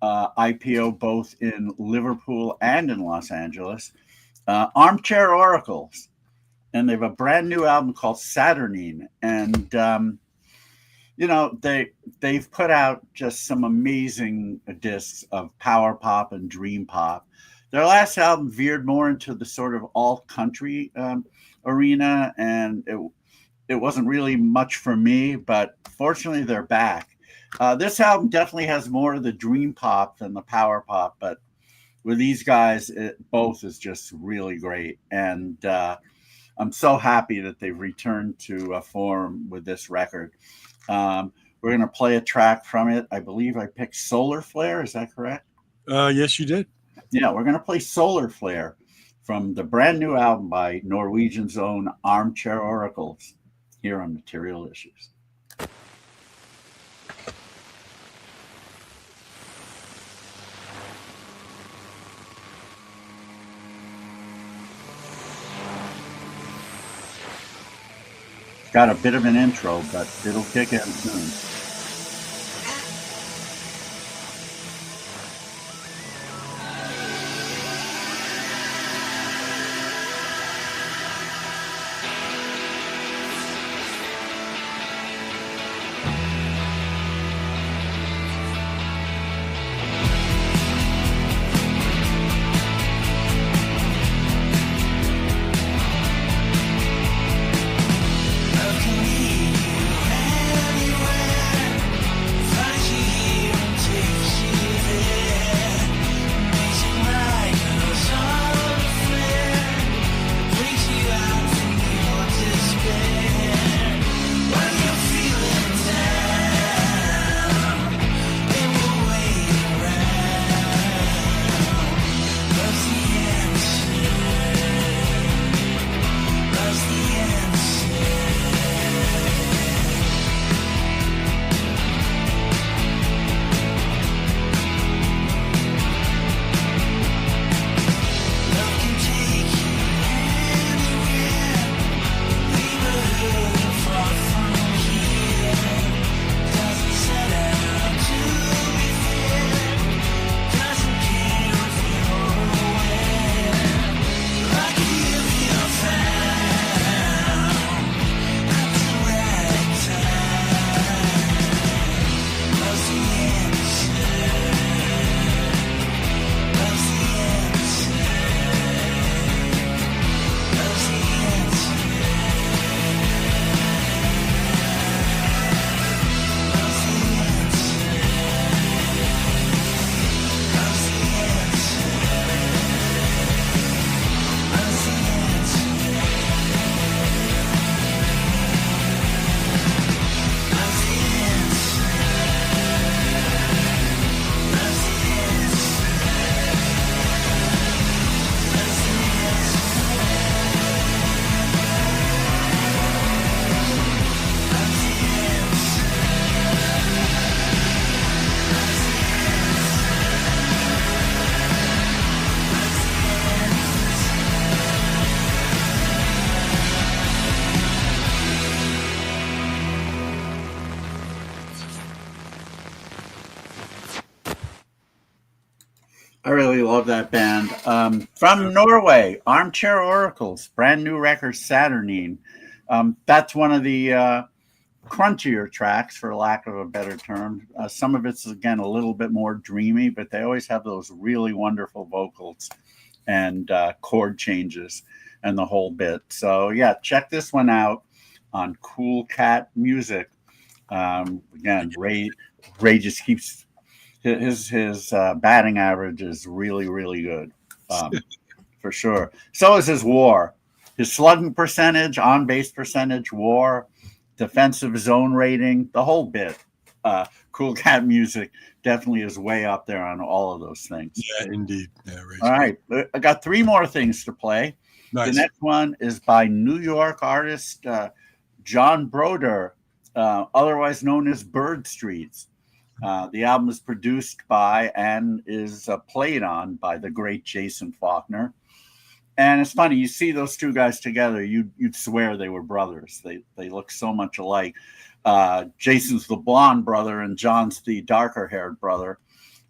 IPO both in Liverpool and in Los Angeles. Armchair Oracles, and they have a brand new album called Saturnine. And they've put out just some amazing discs of power pop and dream pop. Their last album veered more into the sort of alt country arena, and it wasn't really much for me, but fortunately they're back. This album definitely has more of the dream pop than the power pop, but with these guys, both is just really great. And I'm so happy that they've returned to form with this record. We're going to play a track from it. I believe I picked Solar Flare. Is that correct? Yes, you did. Yeah, we're going to play Solar Flare from the brand new album by Norwegian's own Armchair Oracles here on Material Issues. Got a bit of an intro, but it'll kick in soon. I really love that band. From Norway, Armchair Oracles, brand new record, Saturnine. That's one of the crunchier tracks, for lack of a better term. Some of it's, again, a little bit more dreamy, but they always have those really wonderful vocals and chord changes and the whole bit. So, yeah, check this one out on Cool Cat Music. Again, Ray just keeps... His batting average is really, really good, for sure. So is his WAR. His slugging percentage, on-base percentage, WAR, defensive zone rating, the whole bit. Cool Cat Music definitely is way up there on all of those things. Yeah, indeed. Yeah, all right. I got three more things to play. Nice. The next one is by New York artist John Broder, otherwise known as Bird Streets. The album is produced by and is played on by the great Jason Faulkner. And it's funny, you see those two guys together, you'd swear they were brothers. They look so much alike. Jason's the blonde brother and John's the darker haired brother.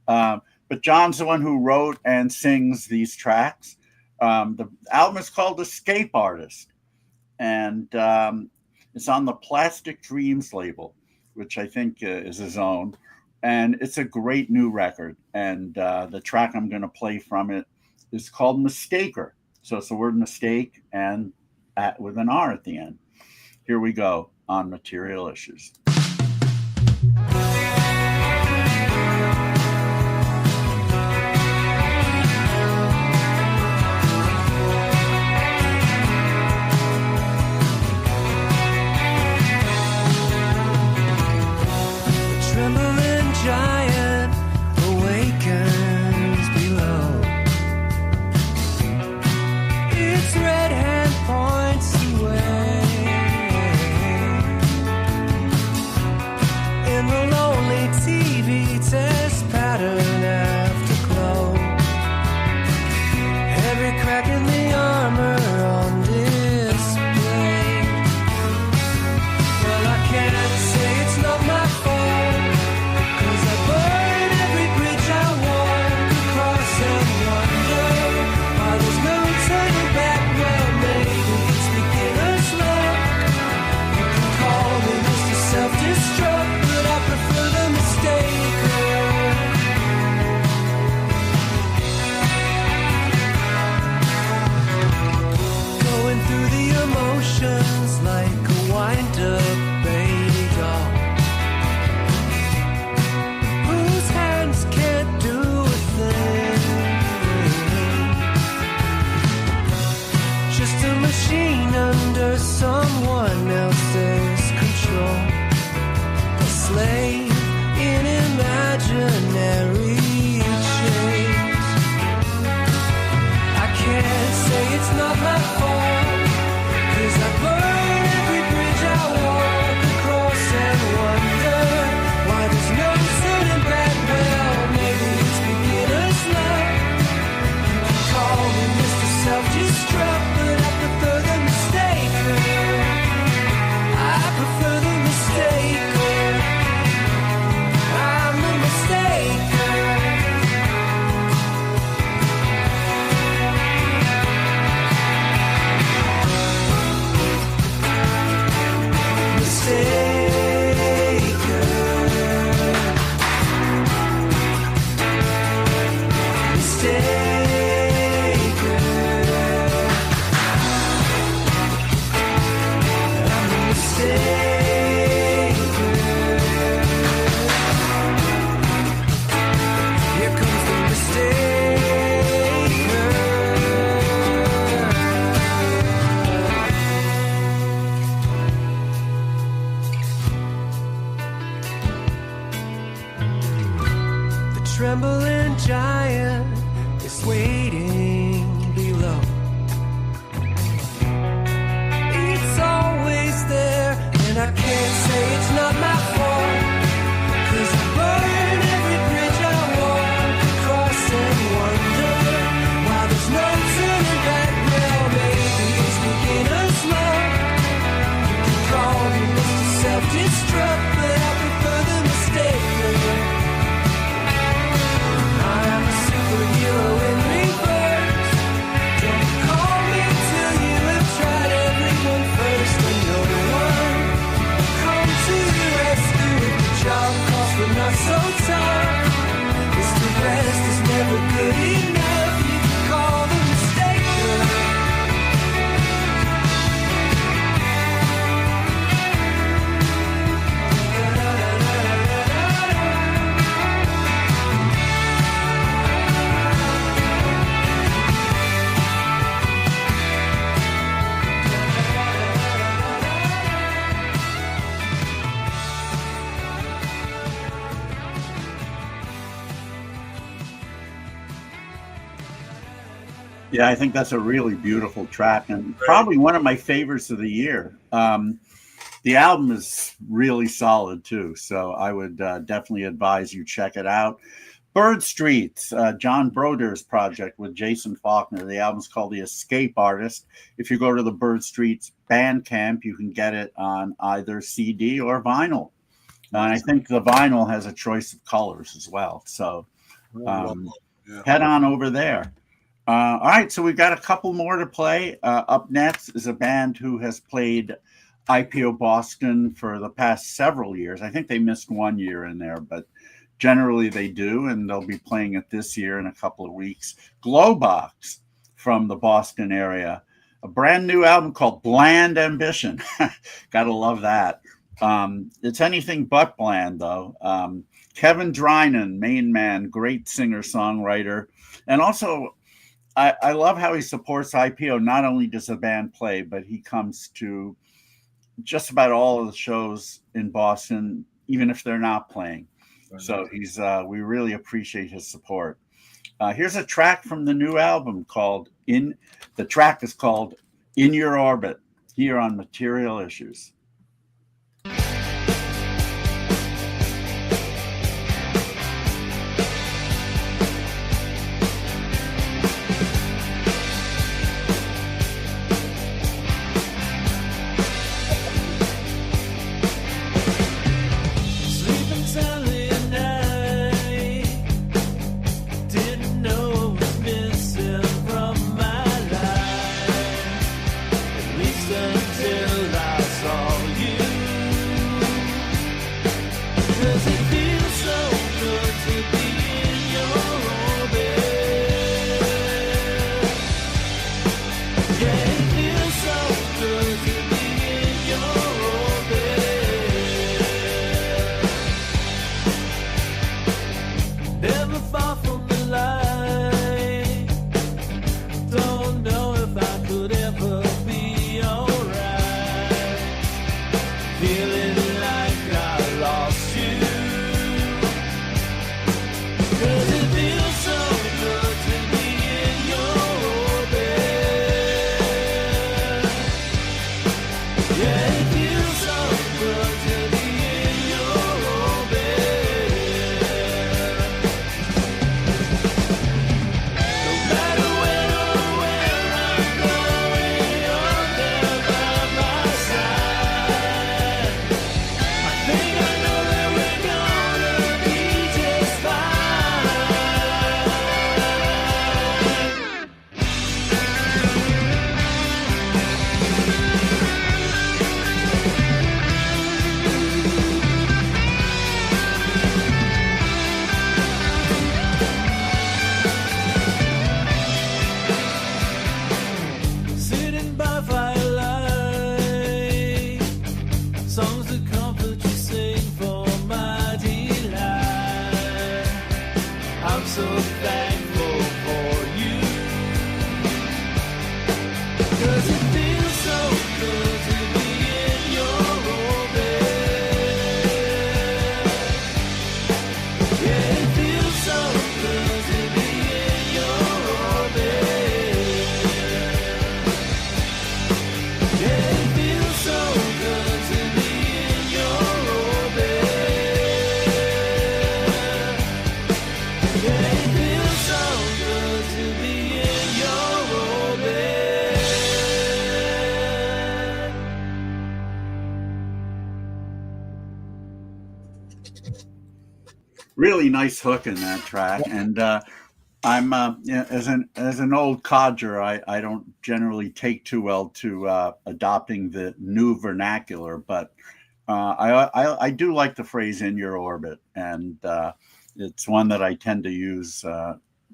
But John's the one who wrote and sings these tracks. The album is called Escape Artist, and it's on the Plastic Dreams label, which I think is his own. And it's a great new record. And the track I'm going to play from it is called Mistaker. So it's the word mistake and with an R at the end. Here we go on Material Issues. Trembling giant awakens below. Its red hand points away. In the lonely TV test pattern afterglow. Every crack in the armor on display. Well, I can't say it's not my fault. Like a wind-up baby doll whose hands can't do a thing. Just a machine under someone else's control. A slave in imaginary chains. I can't say it's not my fault. 'Cause I burn every bridge I walk across and wonder why there's no turning back. Well, maybe it's beginner's luck. You can call me Mr. Self-Destruct, but I prefer the mistaker. I prefer the mistaker. I'm the mistaker. Trembling giant is waiting below. It's always there, and I can't say it's not my fault. 'Cause I burn every bridge I walk across and wonder why there's no turning back. Well, maybe it's beginner's luck. You can call me Mr. Self-Destruct, but I prefer the mistaker. Superhero in reverse. Don't call me till you have tried everyone first, and no one come to the rescue if the job calls for not so tough. It's the best is never good enough. You can call the mistaker. Yeah, I think that's a really beautiful track and probably one of my favorites of the year. The album is really solid too, so I would definitely advise you check it out. Bird Streets, John Broder's project with Jason Faulkner. The album's called The Escape Artist. If you go to the Bird Streets Bandcamp, you can get it on either CD or vinyl. And I think the vinyl has a choice of colors as well. So head on over there. All right, so we've got a couple more to play. Up next is a band who has played IPO Boston for the past several years. I think they missed 1 year in there, but generally they do, and they'll be playing it this year in a couple of weeks. Glowbox from the Boston area. A brand new album called Bland Ambition. Gotta love that. It's anything but bland, though. Kevin Drynan, main man, great singer-songwriter. And also, I love how he supports IPO. Not only does the band play, but he comes to just about all of the shows in Boston, even if they're not playing. So he's we really appreciate his support. Here's a track from the new album called the track is called In Your Orbit, here on Material Issues. Really nice hook in that track, and I'm as an old codger, I don't generally take too well to adopting the new vernacular, but I do like the phrase "in your orbit," and it's one that I tend to use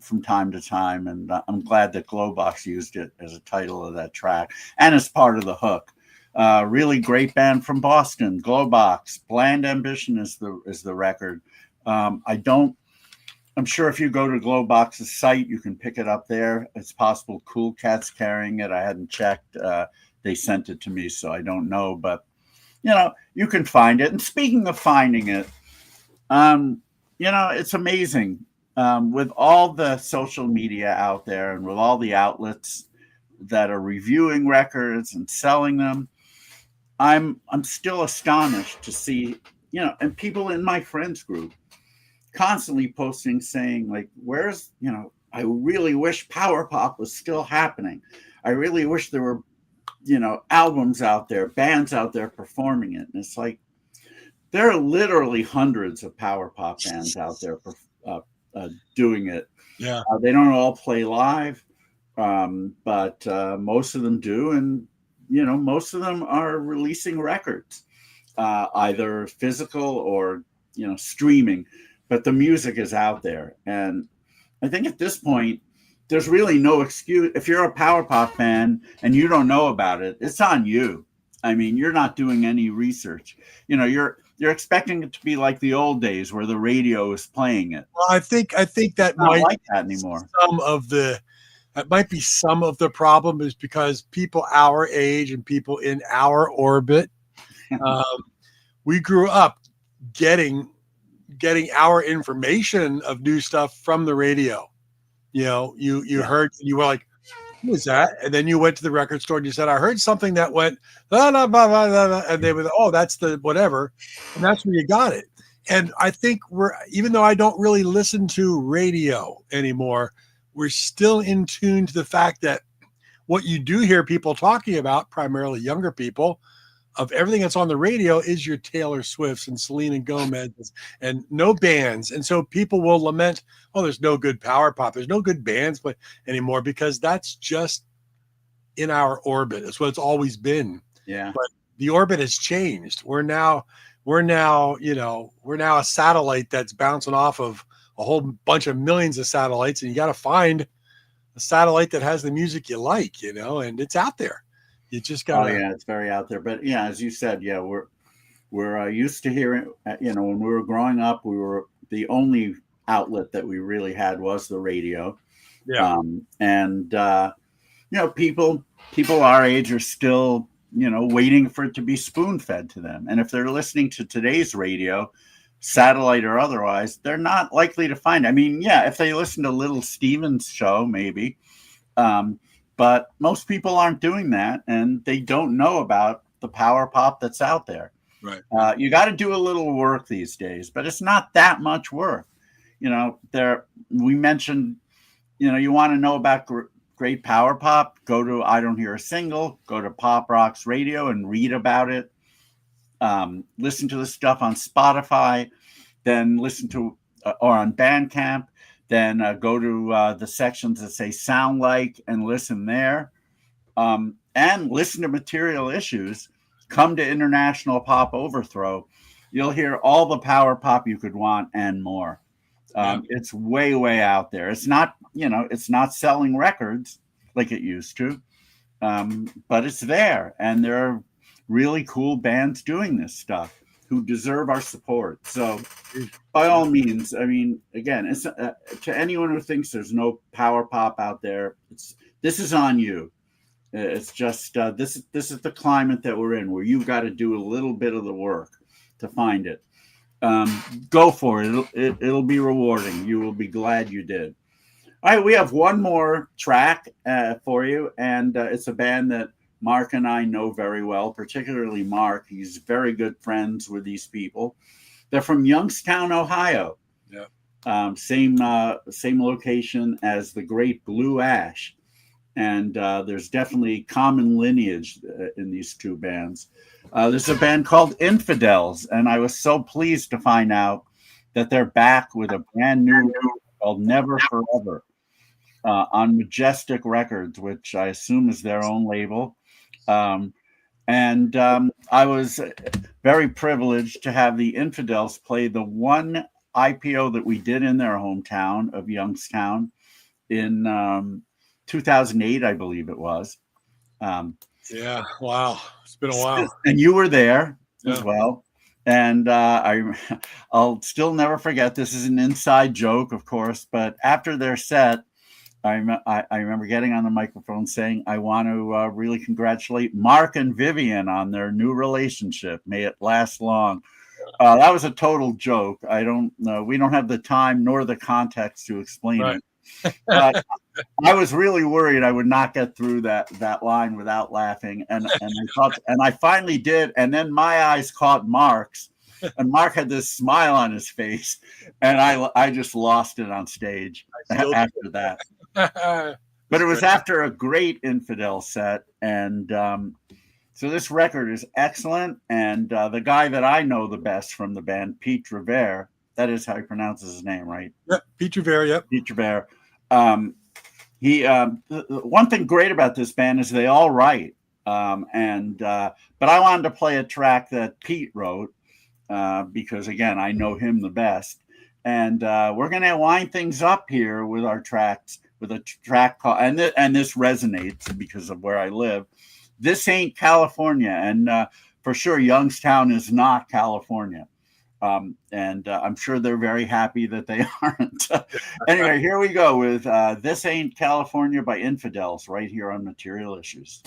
from time to time, and I'm glad that Glowbox used it as a title of that track and as part of the hook. Really great band from Boston, Glowbox. Bland Ambition is the record. I'm sure if you go to Glowbox's site, you can pick it up there. It's possible Cool Cat's carrying it. I hadn't checked. They sent it to me, so I don't know. But, you can find it. And speaking of finding it, it's amazing. With all the social media out there and with all the outlets that are reviewing records and selling them, I'm still astonished to see, and people in my friends group constantly posting saying like, where's, I really wish power pop was still happening. I really wish there were, albums out there, bands out there performing it. And it's like, there are literally hundreds of power pop bands out there doing it. Yeah. They don't all play live, but most of them do. And, most of them are releasing records, either physical or, streaming. But the music is out there. And I think at this point, there's really no excuse. If you're a power pop fan and you don't know about it, it's on you. I mean, you're not doing any research. You're expecting it to be like the old days where the radio is playing it. Well, I think that Not might like that anymore. That might be some of the problem, is because people our age and people in our orbit, we grew up getting our information of new stuff from the radio. You heard, you were like, who is that? And then you went to the record store and you said, I heard something that went, blah, blah, blah, blah, blah, and they were, oh, that's the whatever. And that's where you got it. And I think even though I don't really listen to radio anymore, we're still in tune to the fact that what you do hear people talking about, primarily younger people, of everything that's on the radio is your Taylor Swifts and Selena Gomez and no bands. And so people will lament, oh, there's no good power pop. There's no good bands anymore, because that's just in our orbit. It's what it's always been. Yeah. But the orbit has changed. We're now a satellite that's bouncing off of a whole bunch of millions of satellites. And you got to find a satellite that has the music you like, and it's out there. You just got. Oh yeah, it's very out there. But yeah, as you said, yeah, we're used to hearing. When we were growing up, we were the only outlet that we really had was the radio. Yeah. People our age are still waiting for it to be spoon fed to them. And if they're listening to today's radio, satellite or otherwise, they're not likely to find. I mean, yeah, if they listen to Little Steven's show, maybe. But most people aren't doing that, and they don't know about the power pop that's out there. Right. You got to do a little work these days, but it's not that much work. We mentioned, you want to know about great power pop, go to I Don't Hear a Single, go to Pop Rocks Radio and read about it. Listen to the stuff on Spotify, then listen to, or on Bandcamp. Then go to the sections that say sound like and listen there. And listen to Material Issues. Come to International Pop Overthrow. You'll hear all the power pop you could want and more. It's way, way out there. It's not, it's not selling records like it used to, but it's there. And there are really cool bands doing this stuff who deserve our support. So by all means, I mean, again, it's to anyone who thinks there's no power pop out there, this is on you. It's just this is the climate that we're in, where you've got to do a little bit of the work to find it. Go for it. It'll be rewarding. You will be glad you did. All right, we have one more track for you, and it's a band that Mark and I know very well, particularly Mark. He's very good friends with these people. They're from Youngstown, Ohio. Yeah. Same location as the Great Blue Ash. And there's definitely common lineage in these two bands. There's a band called Infidels, and I was so pleased to find out that they're back with a brand new called Never Forever on Majestic Records, which I assume is their own label. I was very privileged to have the Infidels play the one IPO that we did in their hometown of Youngstown in 2008, I believe it was. Yeah, wow. It's been a while. And you were there as well. And I'll still never forget, this is an inside joke, of course, but after their set, I remember getting on the microphone saying, I want to really congratulate Mark and Vivian on their new relationship. May it last long. That was a total joke. We don't have the time nor the context to explain it. But I was really worried I would not get through that line without laughing. And I finally did. And then my eyes caught Mark's. And Mark had this smile on his face, and I just lost it on stage after that. But it was after a great Infidel set, and so this record is excellent. And the guy that I know the best from the band, Pete Revere, that is how he pronounces his name, right? Yep, Pete Revere. Yep, Pete Revere. One thing great about this band is they all write. But I wanted to play a track that Pete wrote because, again, I know him the best. And we're going to wind things up here with our tracks, with a track called, and this resonates because of where I live. This ain't California. And for sure, Youngstown is not California. And I'm sure they're very happy that they aren't. Anyway, here we go with This Ain't California by Infidels right here on Material Issues.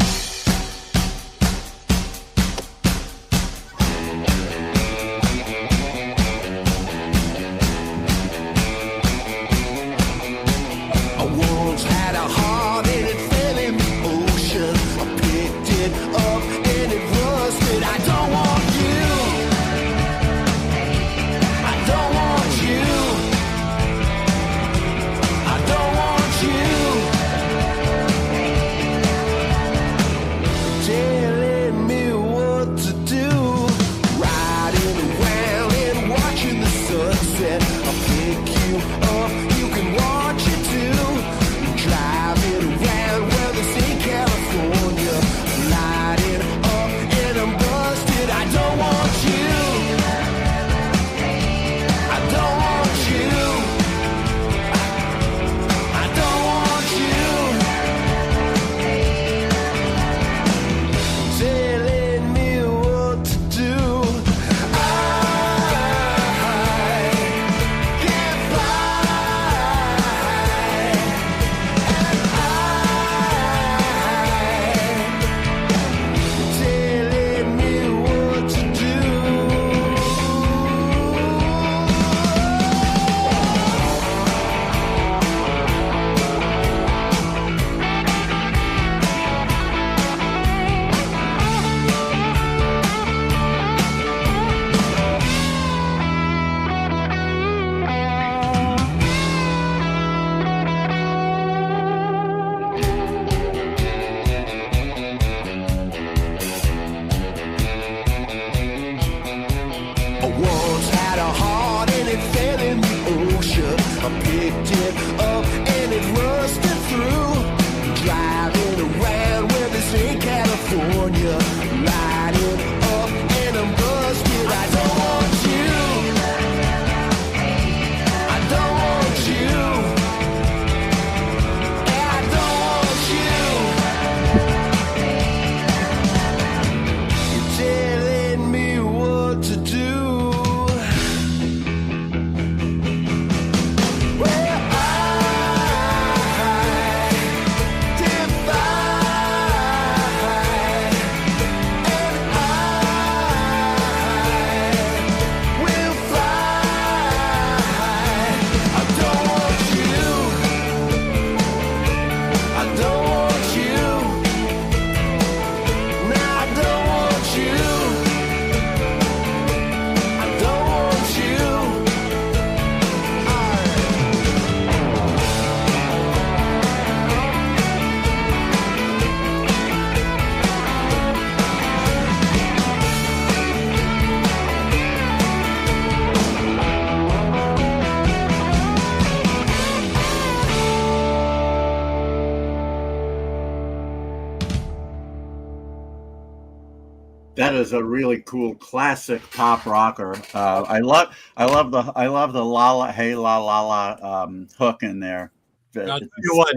That is a really cool classic pop rocker. I love the la la hey la la la hook in there. I'll tell you what,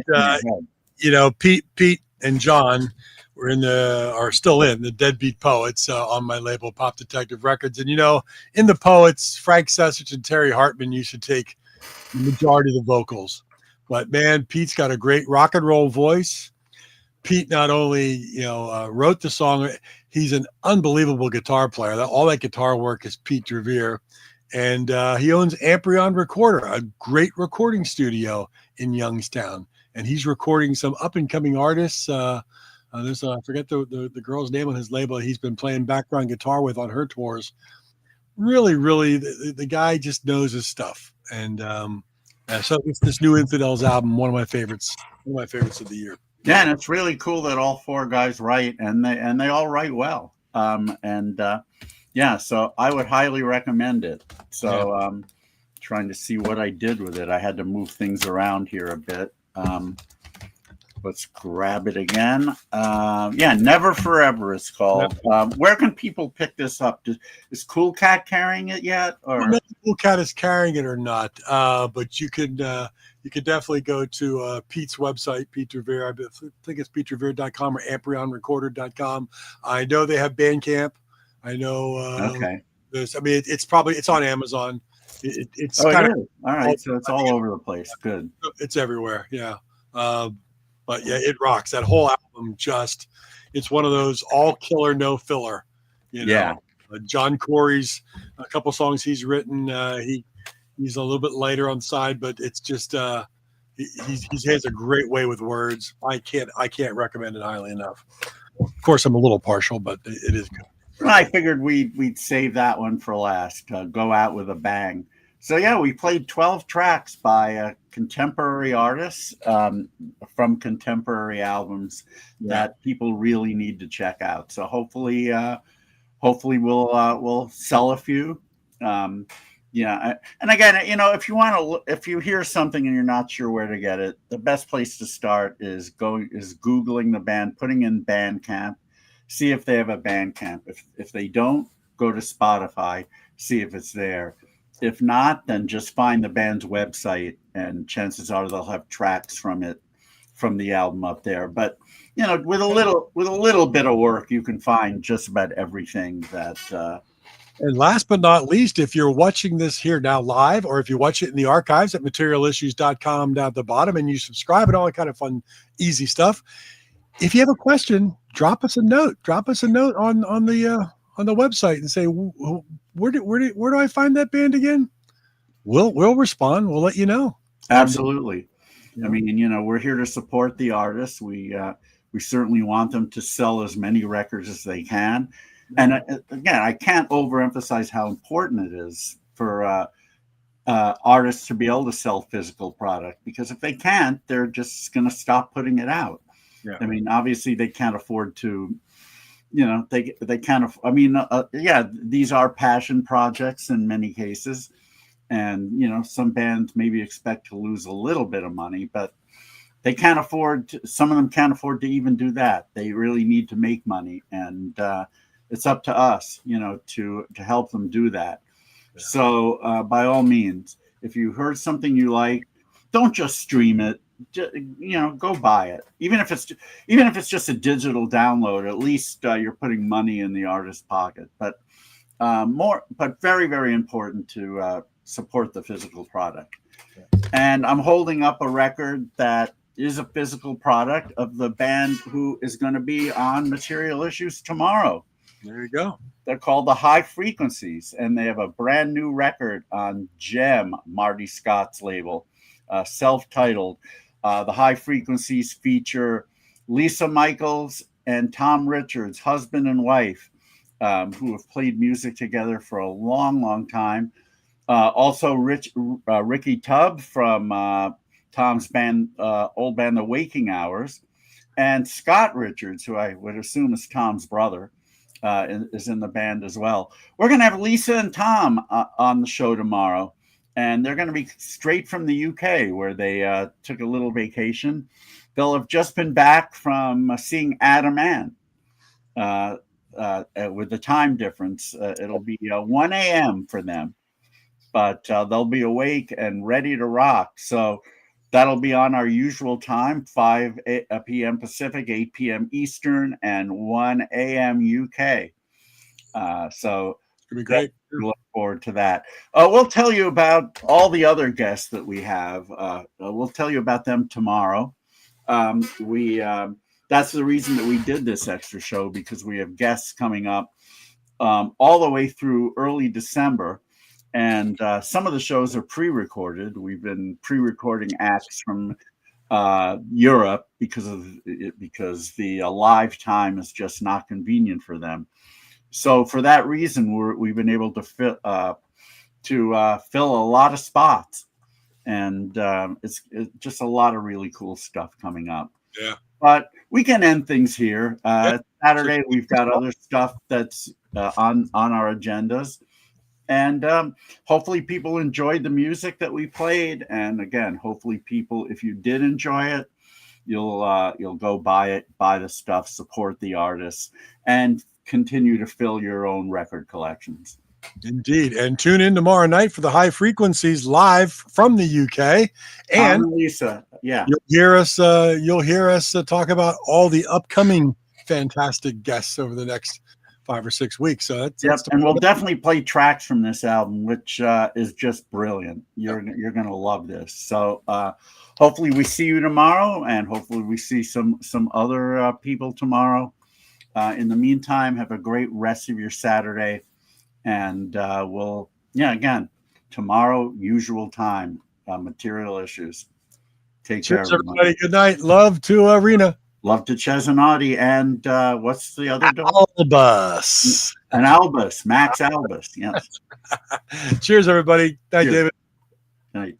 Pete and John were are still in the Deadbeat Poets on my label Pop Detective Records, and in the Poets, Frank Sessich and Terry Hartman used to take the majority of the vocals. But man, Pete's got a great rock and roll voice. Pete not only wrote the song, he's an unbelievable guitar player. All that guitar work is Pete Revere, and he owns Amprion Recorder, a great recording studio in Youngstown, and he's recording some up and coming artists. There's I forget the girl's name on his label. He's been playing background guitar with on her tours. really, the guy just knows his stuff. And so it's this new Infidels album, one of my favorites of the year. Yeah, and it's really cool that all four guys write, and they all write well. Yeah, so I would highly recommend it. So trying to see what I did with it. I had to move things around here a bit. Let's grab it again. Yeah, Never Forever it's called. Where can people pick this up? Is Cool Cat carrying it yet? Or I don't know if Cool Cat is carrying it or not, but you could definitely go to Pete's website, Pete Revere. I think it's PeteRevere.com or AmprionRecorder.com. I know they have Bandcamp. I know. Okay. It's on Amazon. It's all kind of right. So it's all over the place. Good. It's everywhere. Yeah. But yeah, it rocks. That whole album it's one of those all killer, no filler. Yeah. John Corey's a couple songs he's written. He's a little bit later on the side, but it's just he has a great way with words. I can't recommend it highly enough. Of course, I'm a little partial, but it is good. I figured we'd save that one for last. Go out with a bang. So yeah, we played 12 tracks by contemporary artists from contemporary albums that people really need to check out. So hopefully we'll sell a few. Yeah, and again, if you hear something and you're not sure where to get it, the best place to start is Googling the band, putting in Bandcamp, see if they have a Bandcamp. If they don't, go to Spotify, see if it's there. If not, then just find the band's website, and chances are they'll have tracks from the album up there. But with a little bit of work, you can find just about everything that. And last but not least, if you're watching this here now live, or if you watch it in the archives at materialissues.com down at the bottom, and you subscribe and all that kind of fun, easy stuff. If you have a question, drop us a note. Drop us a note on the website and say, where do I find that band again? We'll respond. We'll let you know. Absolutely. I mean, we're here to support the artists. We certainly want them to sell as many records as they can. And again, I can't overemphasize how important it is for artists to be able to sell physical product, because if they can't, they're just going to stop putting it out. Yeah. I mean, obviously they can't afford to, they can't. These are passion projects in many cases. And, some bands maybe expect to lose a little bit of money, but they can't afford to, some of them can't afford to even do that. They really need to make money. And it's up to us, to help them do that. Yeah. So by all means, if you heard something you like, don't just stream it. Go buy it. Even if it's just a digital download, at least you're putting money in the artist's pocket. But very, very important to support the physical product. Okay. And I'm holding up a record that is a physical product of the band who is going to be on Material Issues tomorrow. There you go. They're called the High Frequencies, and they have a brand new record on Gem, Marty Scott's label, self-titled. The High Frequencies feature Lisa Michaels and Tom Richards, husband and wife, who have played music together for a long, long time. Also, Ricky Tubb from Tom's band, old band, The Waking Hours, and Scott Richards, who I would assume is Tom's brother, is in the band as well. We're going to have Lisa and Tom on the show tomorrow, and they're going to be straight from the UK, where they took a little vacation. They'll have just been back from seeing Adam Ant. With the time difference, it'll be 1 a.m. for them, but they'll be awake and ready to rock. So that'll be on our usual time, 5 p.m. Pacific, 8 p.m. Eastern, and 1 a.m. UK. So it's going to be great. We look forward to that. We'll tell you about all the other guests that we have. We'll tell you about them tomorrow. That's the reason that we did this extra show, because we have guests coming up all the way through early December. And some of the shows are pre-recorded. We've been pre-recording acts from Europe because the live time is just not convenient for them. So for that reason, we've been able to fill a lot of spots, and it's just a lot our cool stuff coming up. Yeah. But we can end things here. Yeah. Saturday, we've got other stuff that's on our agendas. And hopefully people enjoyed the music that we played. And again, hopefully people, if you did enjoy it, you'll go buy it, buy the stuff, support the artists, and continue to fill your own record collections. Indeed. And tune in tomorrow night for the High Frequencies live from the UK. And Lisa, yeah, you'll hear us talk about all the upcoming fantastic guests over the next 5 or 6 weeks. So and we'll definitely play tracks from this album, which is just brilliant. You're gonna love this. So hopefully we see you tomorrow, and hopefully we see some other people tomorrow. In the meantime, have a great rest of your Saturday, and again, tomorrow, usual time, Material Issues. Take care, everybody. Good night. Love to Arena. Love to Chesnati, and what's the other dog? Albus. And Albus, Max Albus, yes. Cheers, everybody. Night, Cheers. David. Night.